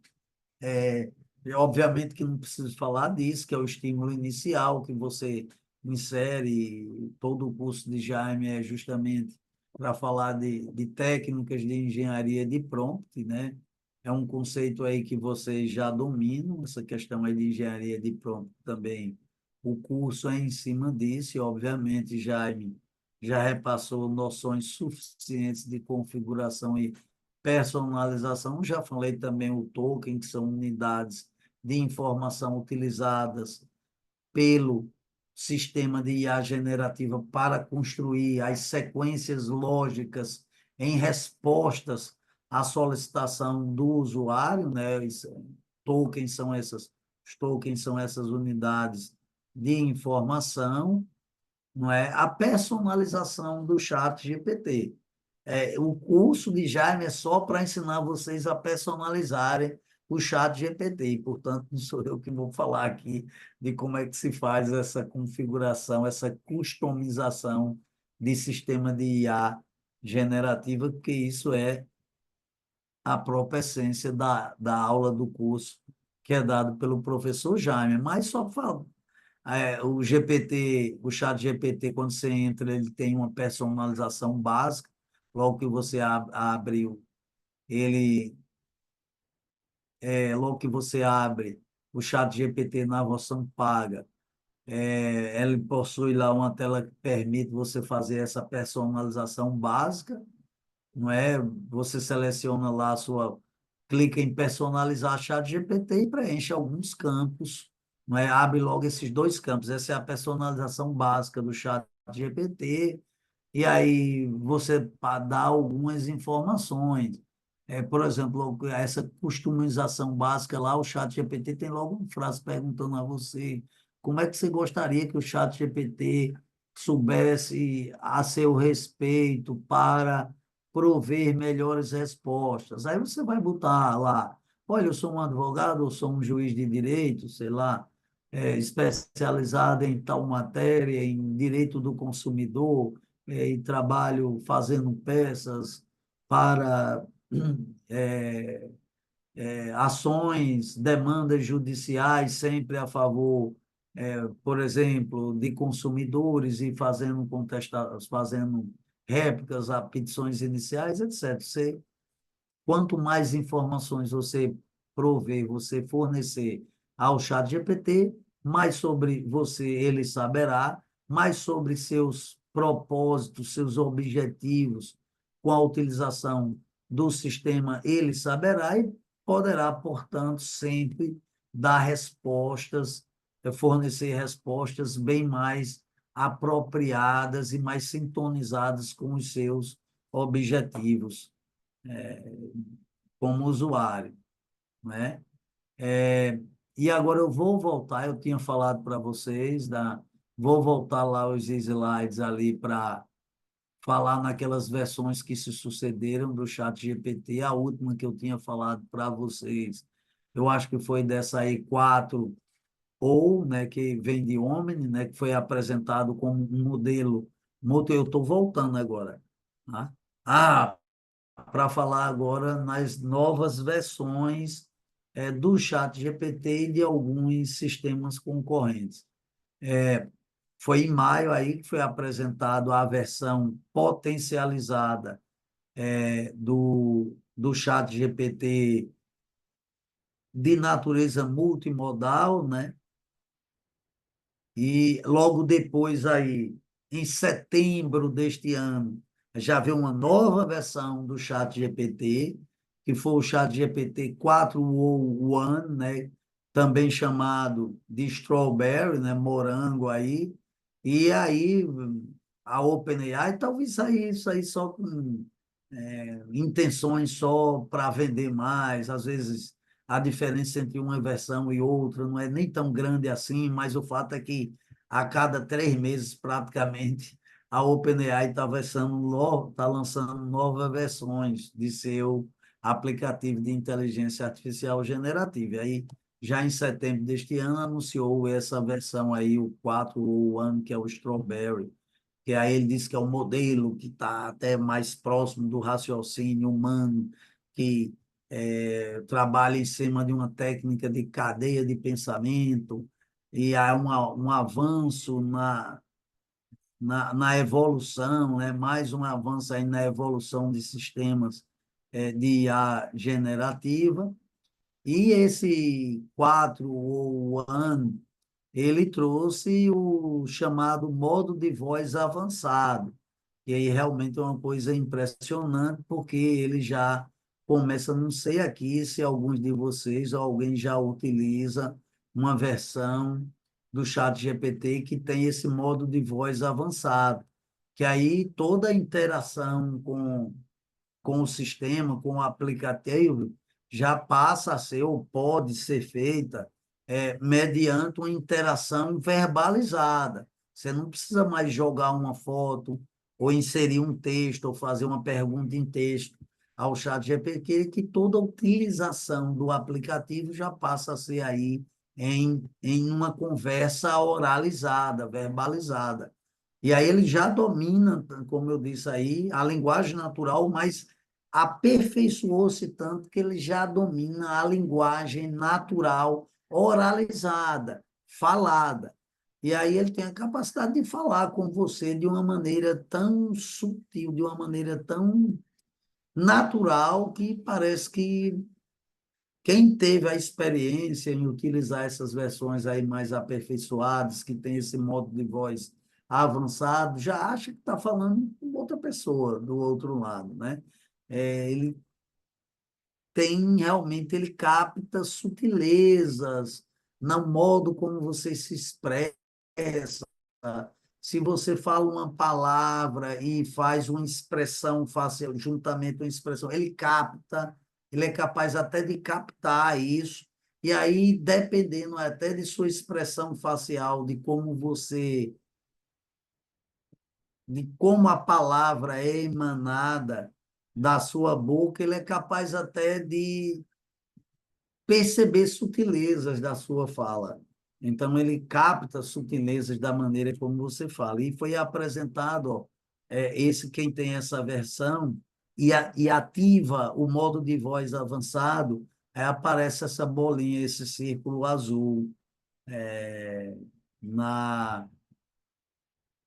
é, obviamente que não preciso falar disso, que é o estímulo inicial que você insere, todo o curso de Jaime é justamente para falar de técnicas de engenharia de prompt, né? É um conceito aí que vocês já dominam, essa questão aí de engenharia de prompt também. O curso é em cima disso, e obviamente Jaime já repassou noções suficientes de configuração e personalização. Já falei também o token, que são unidades de informação utilizadas pelo sistema de IA generativa para construir as sequências lógicas em respostas à solicitação do usuário, né? Tokens são os tokens são essas unidades de informação, não é? A personalização do chat GPT. O curso de Jaime é só para ensinar vocês a personalizarem o chat GPT, e, portanto, não sou eu que vou falar aqui de como é que se faz essa configuração, essa customização de sistema de IA generativa, porque isso é a própria essência da aula do curso que é dado pelo professor Jaime. Mas só falo, o GPT, o chat GPT, quando você entra, ele tem uma personalização básica. Logo que você abre ele, logo que você abre o chat GPT na versão paga, ele possui lá uma tela que permite você fazer essa personalização básica, não é? Você seleciona lá a sua, clica em personalizar chat GPT e preenche alguns campos, não é? Abre logo esses dois campos. Essa é a personalização básica do chat GPT. E aí você dá algumas informações. Por exemplo, essa customização básica lá, o chat GPT tem logo uma frase perguntando a você como é que você gostaria que o chat GPT soubesse a seu respeito para prover melhores respostas. Aí você vai botar lá, olha, eu sou um advogado, eu sou um juiz de direito, sei lá, especializado em tal matéria, em direito do consumidor, e trabalho fazendo peças para é, ações, demandas judiciais sempre a favor, por exemplo, de consumidores e fazendo réplicas a petições iniciais, etc. Quanto mais informações você prover, você fornecer ao chat GPT, mais sobre você ele saberá, mais sobre seus propósitos, seus objetivos com a utilização do sistema ele saberá e poderá, portanto, sempre dar respostas, fornecer respostas bem mais apropriadas e mais sintonizadas com os seus objetivos como usuário, né? É, e agora eu vou voltar, eu tinha falado para vocês, vou voltar lá os slides ali para falar naquelas versões que se sucederam do chat GPT, a última que eu tinha falado para vocês, eu acho que foi dessa aí 4 ou, né, que vem de Omni, né, que foi apresentado como um modelo, eu estou voltando agora, tá? Para falar agora nas novas versões do chat GPT e de alguns sistemas concorrentes. Foi em maio aí que foi apresentado a versão potencializada do chat GPT de natureza multimodal, né? E logo depois aí, em setembro deste ano, já veio uma nova versão do chat GPT, que foi o ChatGPT 4.1, né? Também chamado de Strawberry, né? Morango aí. E aí a OpenAI talvez isso aí só com intenções só para vender mais, às vezes a diferença entre uma versão e outra não é nem tão grande assim, mas o fato é que a cada 3 meses, praticamente, a OpenAI está lançando novas versões de seu aplicativo de inteligência artificial generativa. E aí, já em setembro deste ano, anunciou essa versão aí, o 4.1, que é o Strawberry, que aí ele diz que é um modelo que está até mais próximo do raciocínio humano, que trabalha em cima de uma técnica de cadeia de pensamento, e há um avanço na evolução, né? Mais um avanço aí na evolução de sistemas de IA generativa. E esse 4 ou ano ele trouxe o chamado modo de voz avançado. E aí realmente é uma coisa impressionante, porque ele já começa, não sei aqui se alguns de vocês ou alguém já utiliza uma versão do chat GPT que tem esse modo de voz avançado, que aí toda a interação com o sistema, com o aplicativo, já passa a ser ou pode ser feita mediante uma interação verbalizada. Você não precisa mais jogar uma foto, ou inserir um texto, ou fazer uma pergunta em texto ao chat GPT, que toda a utilização do aplicativo já passa a ser aí em uma conversa oralizada, verbalizada. E aí ele já domina, como eu disse aí, a linguagem natural, mas aperfeiçoou-se tanto que ele já domina a linguagem natural oralizada, falada. E aí ele tem a capacidade de falar com você de uma maneira tão sutil, de uma maneira tão natural, que parece que quem teve a experiência em utilizar essas versões aí mais aperfeiçoadas, que tem esse modo de voz avançado, já acha que está falando com outra pessoa do outro lado, né? Ele realmente, ele capta sutilezas no modo como você se expressa. Se você fala uma palavra e faz uma expressão facial, juntamente uma expressão, ele capta, ele é capaz até de captar isso, e aí, dependendo até de sua expressão facial, de como a palavra é emanada da sua boca, ele é capaz até de perceber sutilezas da sua fala. Então, ele capta sutilezas da maneira como você fala. E foi apresentado, ó, quem tem essa versão e ativa o modo de voz avançado, aparece essa bolinha, esse círculo azul é, na,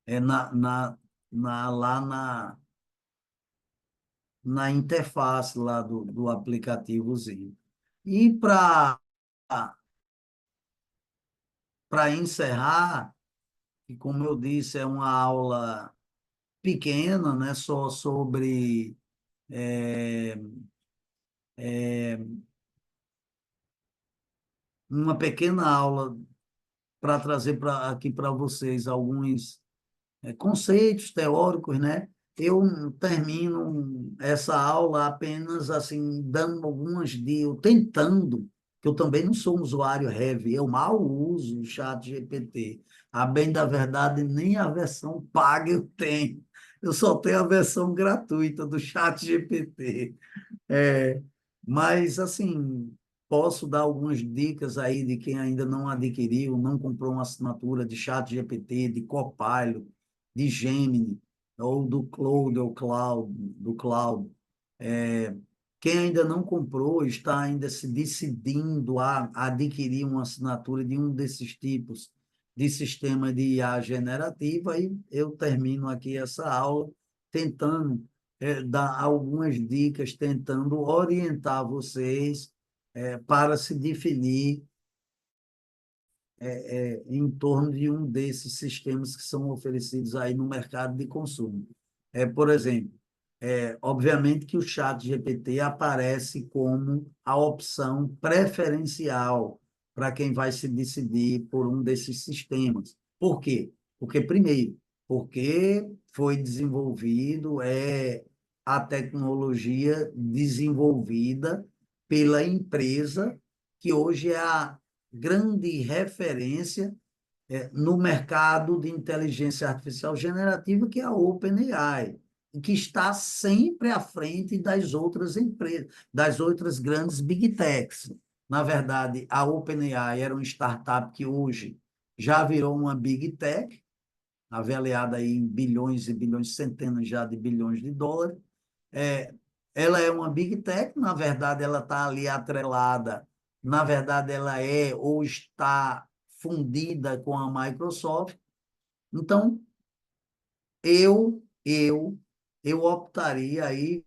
é, lá na interface lá do aplicativozinho. E para encerrar, que como eu disse, é uma aula pequena, né, só sobre é, uma pequena aula para trazer aqui para vocês alguns conceitos teóricos, né? Eu termino essa aula apenas assim, dando tentando, que eu também não sou um usuário heavy, eu mal uso o chat GPT. A bem da verdade, nem a versão paga eu tenho. Eu só tenho a versão gratuita do chat GPT. É, mas, assim, posso dar algumas dicas aí de quem ainda não adquiriu, não comprou uma assinatura de ChatGPT, de Copilot, de Gemini, ou do Cloud. É, quem ainda não comprou está ainda se decidindo a adquirir uma assinatura de um desses tipos de sistema de IA generativa, e eu termino aqui essa aula tentando dar algumas dicas, tentando orientar vocês para se definir em torno de um desses sistemas que são oferecidos aí no mercado de consumo. Por exemplo, Obviamente que o chat GPT aparece como a opção preferencial para quem vai se decidir por um desses sistemas. Por quê? Porque, primeiro, porque foi desenvolvido, a tecnologia desenvolvida pela empresa que hoje é a grande referência no mercado de inteligência artificial generativa, que é a OpenAI, que está sempre à frente das outras empresas, das outras grandes big techs. Na verdade, a OpenAI era uma startup que hoje já virou uma big tech, avaliada aí em bilhões e bilhões, centenas já de bilhões de dólares. É, ela é uma big tech, na verdade, ela está ali atrelada, na verdade, ela é ou está fundida com a Microsoft. Então, eu, eu, eu optaria aí,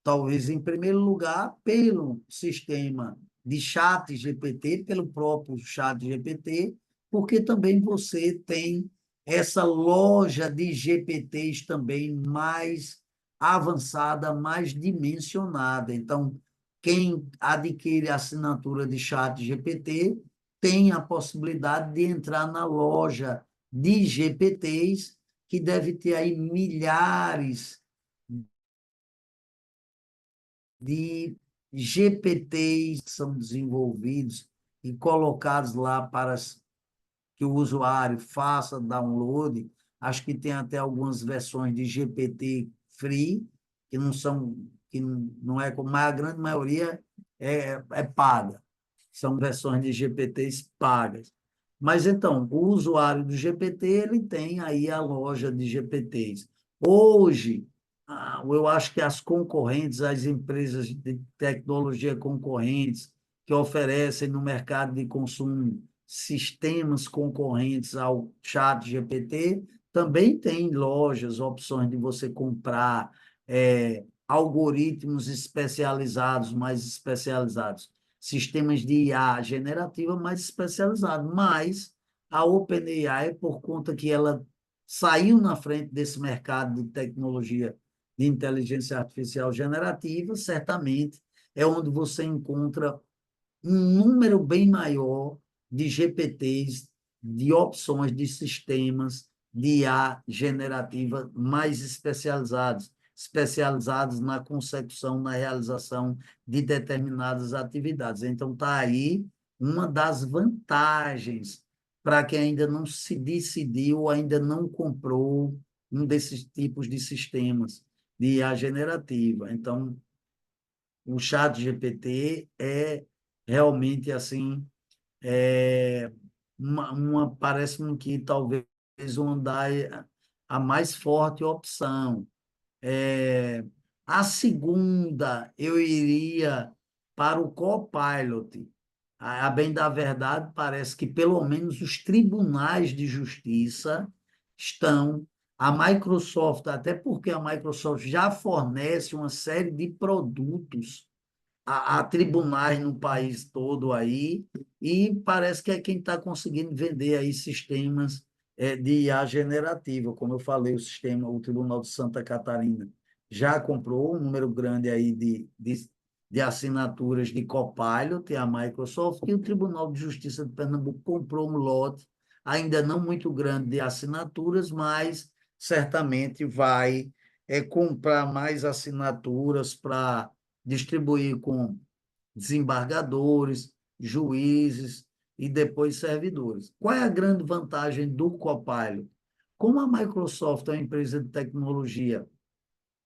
talvez em primeiro lugar, pelo sistema de chat GPT, pelo próprio chat GPT, porque também você tem essa loja de GPTs também mais avançada, mais dimensionada. Então, quem adquire a assinatura de chat GPT tem a possibilidade de entrar na loja de GPTs, que deve ter aí milhares de GPTs que são desenvolvidos e colocados lá para que o usuário faça download. Acho que tem até algumas versões de GPT free, que não são, que não é como, mas a grande maioria é paga. São versões de GPTs pagas. Mas então, o usuário do GPT, ele tem aí a loja de GPTs. Hoje, eu acho que as concorrentes, as empresas de tecnologia concorrentes, que oferecem no mercado de consumo sistemas concorrentes ao chat GPT, também tem lojas, opções de você comprar algoritmos especializados, mais especializados, sistemas de IA generativa mais especializados, mas a OpenAI, por conta que ela saiu na frente desse mercado de tecnologia de inteligência artificial generativa, certamente é onde você encontra um número bem maior de GPTs, de opções de sistemas de IA generativa mais especializados na concepção, na realização de determinadas atividades. Então, está aí uma das vantagens para quem ainda não se decidiu, ainda não comprou um desses tipos de sistemas de IA generativa. Então, o chat GPT é realmente assim, parece-me que talvez uma a mais forte opção. É, a segunda, eu iria para o Copilot. A bem da verdade, parece que pelo menos os tribunais de justiça estão, a Microsoft, até porque a Microsoft já fornece uma série de produtos a tribunais no país todo aí, e parece que é quem está conseguindo vender aí sistemas de IA generativa. Como eu falei, o Tribunal de Santa Catarina já comprou um número grande aí de assinaturas de Copilot, a Microsoft, e o Tribunal de Justiça de Pernambuco comprou um lote, ainda não muito grande, de assinaturas, mas certamente vai comprar mais assinaturas para distribuir com desembargadores, juízes e depois servidores. Qual é a grande vantagem do Copilot? Como a Microsoft é uma empresa de tecnologia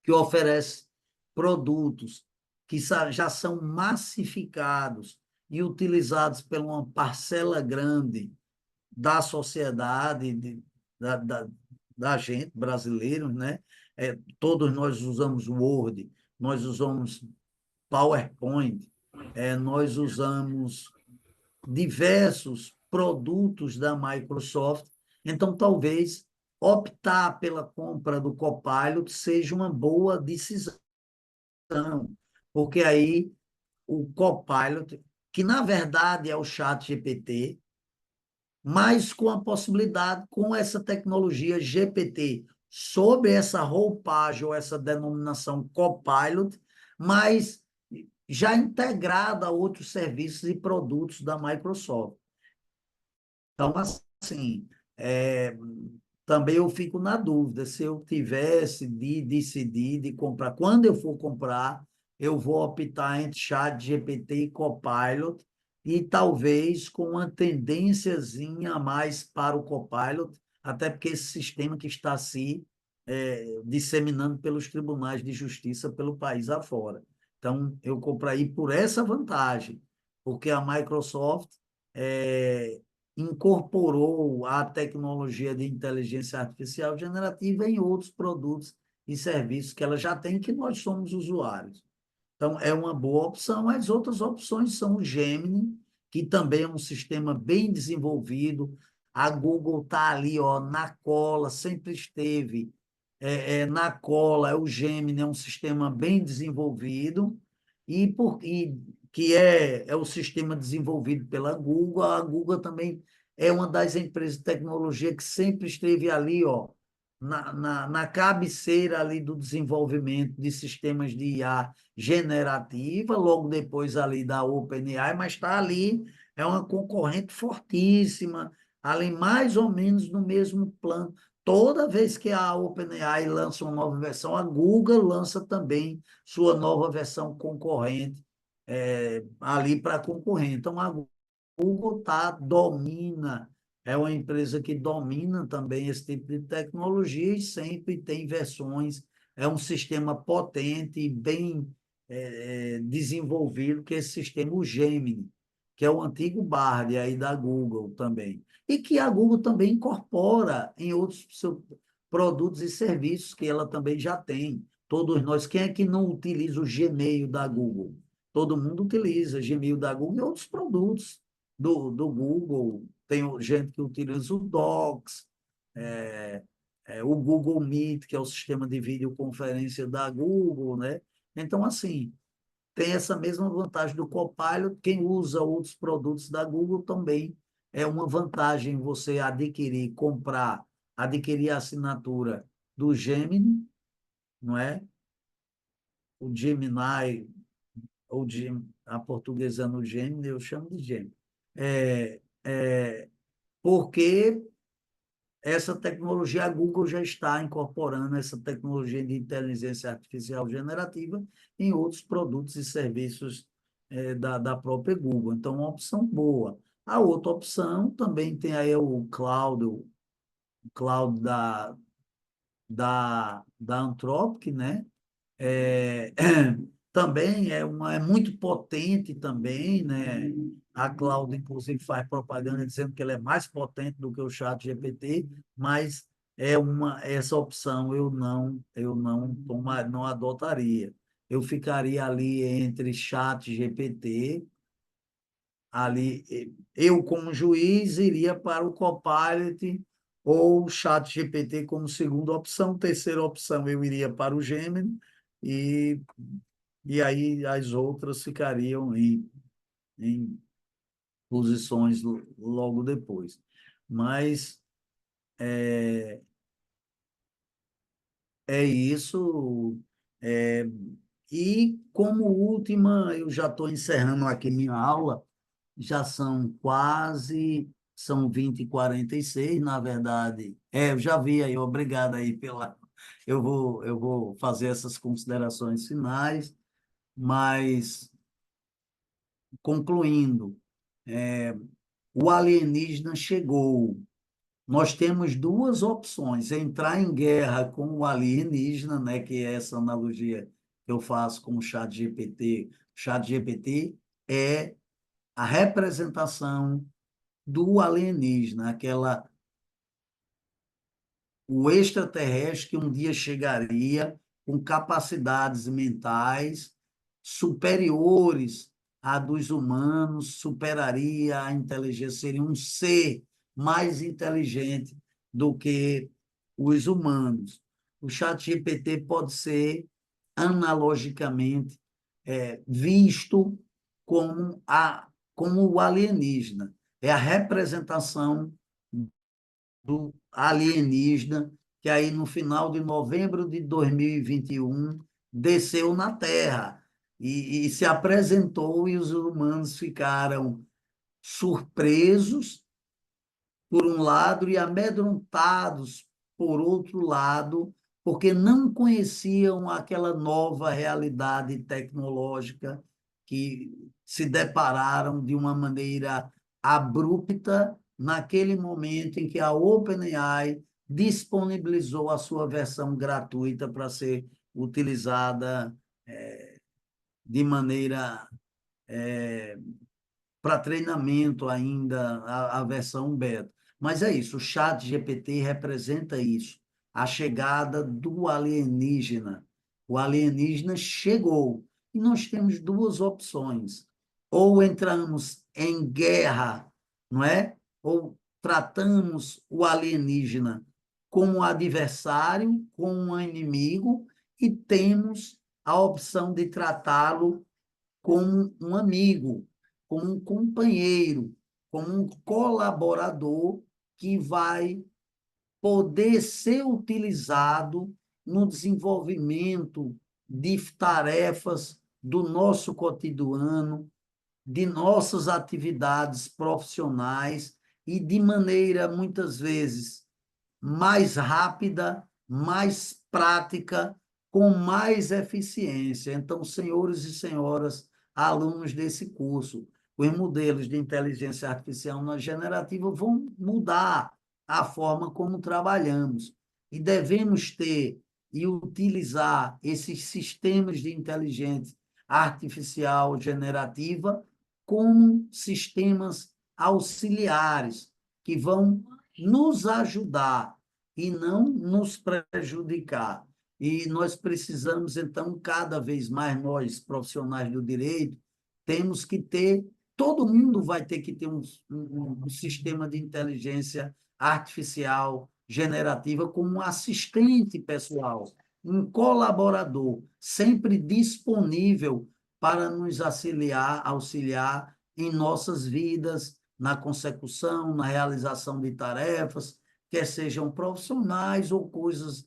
que oferece produtos que já são massificados e utilizados por uma parcela grande da sociedade, da gente, brasileiros, né? Todos nós usamos Word, nós usamos PowerPoint, nós usamos diversos produtos da Microsoft, então talvez optar pela compra do Copilot seja uma boa decisão, porque aí o Copilot, que na verdade é o chat GPT, mas com a possibilidade, com essa tecnologia GPT sob essa roupagem ou essa denominação Copilot, mas já integrada a outros serviços e produtos da Microsoft. Então, assim, também eu fico na dúvida, se eu tivesse de decidir de comprar, quando eu for comprar, eu vou optar entre ChatGPT e Copilot, e talvez com uma tendênciazinha a mais para o Copilot, até porque esse sistema que está se disseminando pelos tribunais de justiça pelo país afora. Então, eu compraria por essa vantagem, porque a Microsoft é, incorporou a tecnologia de inteligência artificial generativa em outros produtos e serviços que ela já tem, que nós somos usuários. Então, é uma boa opção. As outras opções são o Gemini, que também é um sistema bem desenvolvido. A Google está ali, ó, na cola, sempre esteve na cola. O Gemini é um sistema bem desenvolvido, e que é o sistema desenvolvido pela Google. A Google também é uma das empresas de tecnologia que sempre esteve ali, ó, na cabeceira ali do desenvolvimento de sistemas de IA generativa, logo depois ali da OpenAI, mas está ali, é uma concorrente fortíssima, ali mais ou menos no mesmo plano. Toda vez que a OpenAI lança uma nova versão, a Google lança também sua nova versão concorrente, ali para concorrer. Então, a Google domina, é uma empresa que domina também esse tipo de tecnologia e sempre tem versões, é um sistema potente e bem desenvolvido, que é esse sistema, o Gemini, que é o antigo Bard aí da Google também. E que a Google também incorpora em outros produtos e serviços que ela também já tem. Todos nós, quem é que não utiliza o Gmail da Google? Todo mundo utiliza Gmail da Google e outros produtos do Google. Tem gente que utiliza o Docs, é, o Google Meet, que é o sistema de videoconferência da Google, né? Então, assim, tem essa mesma vantagem do Copilot. Quem usa outros produtos da Google também é uma vantagem você adquirir, comprar, adquirir a assinatura do Gemini, não é? O Gemini, ou a portuguesando o Gemini, eu chamo de Gemini. Porque essa tecnologia, a Google já está incorporando essa tecnologia de inteligência artificial generativa em outros produtos e serviços da própria Google. Então, uma opção boa. A outra opção também tem aí o cloud da Anthropic, né? é, também é muito potente também, né? A Cláudia, inclusive, faz propaganda dizendo que ele é mais potente do que o chat GPT, mas essa opção eu não adotaria. Eu ficaria ali entre chat GPT, ali, eu como juiz iria para o Copilot ou o chat GPT como segunda opção. Terceira opção, eu iria para o Gemini, e, e aí as outras ficariam em posições logo depois. Mas é isso. É, e como última, eu já estou encerrando aqui minha aula, já são 20h46, na verdade. Eu já vi aí, obrigado aí pela. Eu vou fazer essas considerações finais, mas, concluindo, o alienígena chegou. Nós temos duas opções: entrar em guerra com o alienígena, né, que é essa analogia que eu faço com o chat GPT. O chat GPT é a representação do alienígena, o extraterrestre que um dia chegaria com capacidades mentais superiores à dos humanos, superaria a inteligência, seria um ser mais inteligente do que os humanos. O chat GPT pode ser analogicamente visto como o alienígena. É a representação do alienígena que aí no final de novembro de 2021 desceu na Terra e se apresentou e os humanos ficaram surpresos por um lado e amedrontados por outro lado, porque não conheciam aquela nova realidade tecnológica que se depararam de uma maneira abrupta naquele momento em que a OpenAI disponibilizou a sua versão gratuita para ser utilizada de maneira para treinamento ainda, a versão beta. Mas é isso, o chat GPT representa isso, a chegada do alienígena. O alienígena chegou e nós temos duas opções. Ou entramos em guerra, não é? Ou tratamos o alienígena como um adversário, como um inimigo, e temos a opção de tratá-lo como um amigo, como um companheiro, como um colaborador que vai poder ser utilizado no desenvolvimento de tarefas do nosso cotidiano, de nossas atividades profissionais e de maneira, muitas vezes, mais rápida, mais prática, com mais eficiência. Então, senhores e senhoras, alunos desse curso, os modelos de inteligência artificial na generativa vão mudar a forma como trabalhamos. E devemos ter e utilizar esses sistemas de inteligência artificial generativa como sistemas auxiliares que vão nos ajudar e não nos prejudicar. E nós precisamos, então, cada vez mais, nós, profissionais do direito, temos que ter, todo mundo vai ter que ter um sistema de inteligência artificial generativa como um assistente pessoal, um colaborador, sempre disponível para nos auxiliar em nossas vidas, na consecução, na realização de tarefas, quer sejam profissionais ou coisas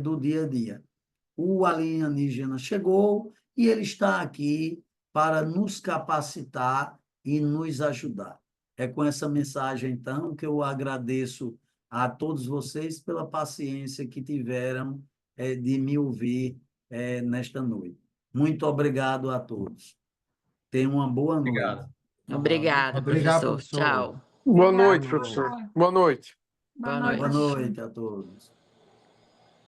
do dia a dia. O alienígena chegou e ele está aqui para nos capacitar e nos ajudar. É com essa mensagem, então, que eu agradeço a todos vocês pela paciência que tiveram de me ouvir nesta noite. Muito obrigado a todos. Tenham uma boa noite. Obrigado. Obrigada, Obrigado, professor. Tchau. Boa Obrigado. noite, professor. Boa noite. Boa Boa noite. noite a todos.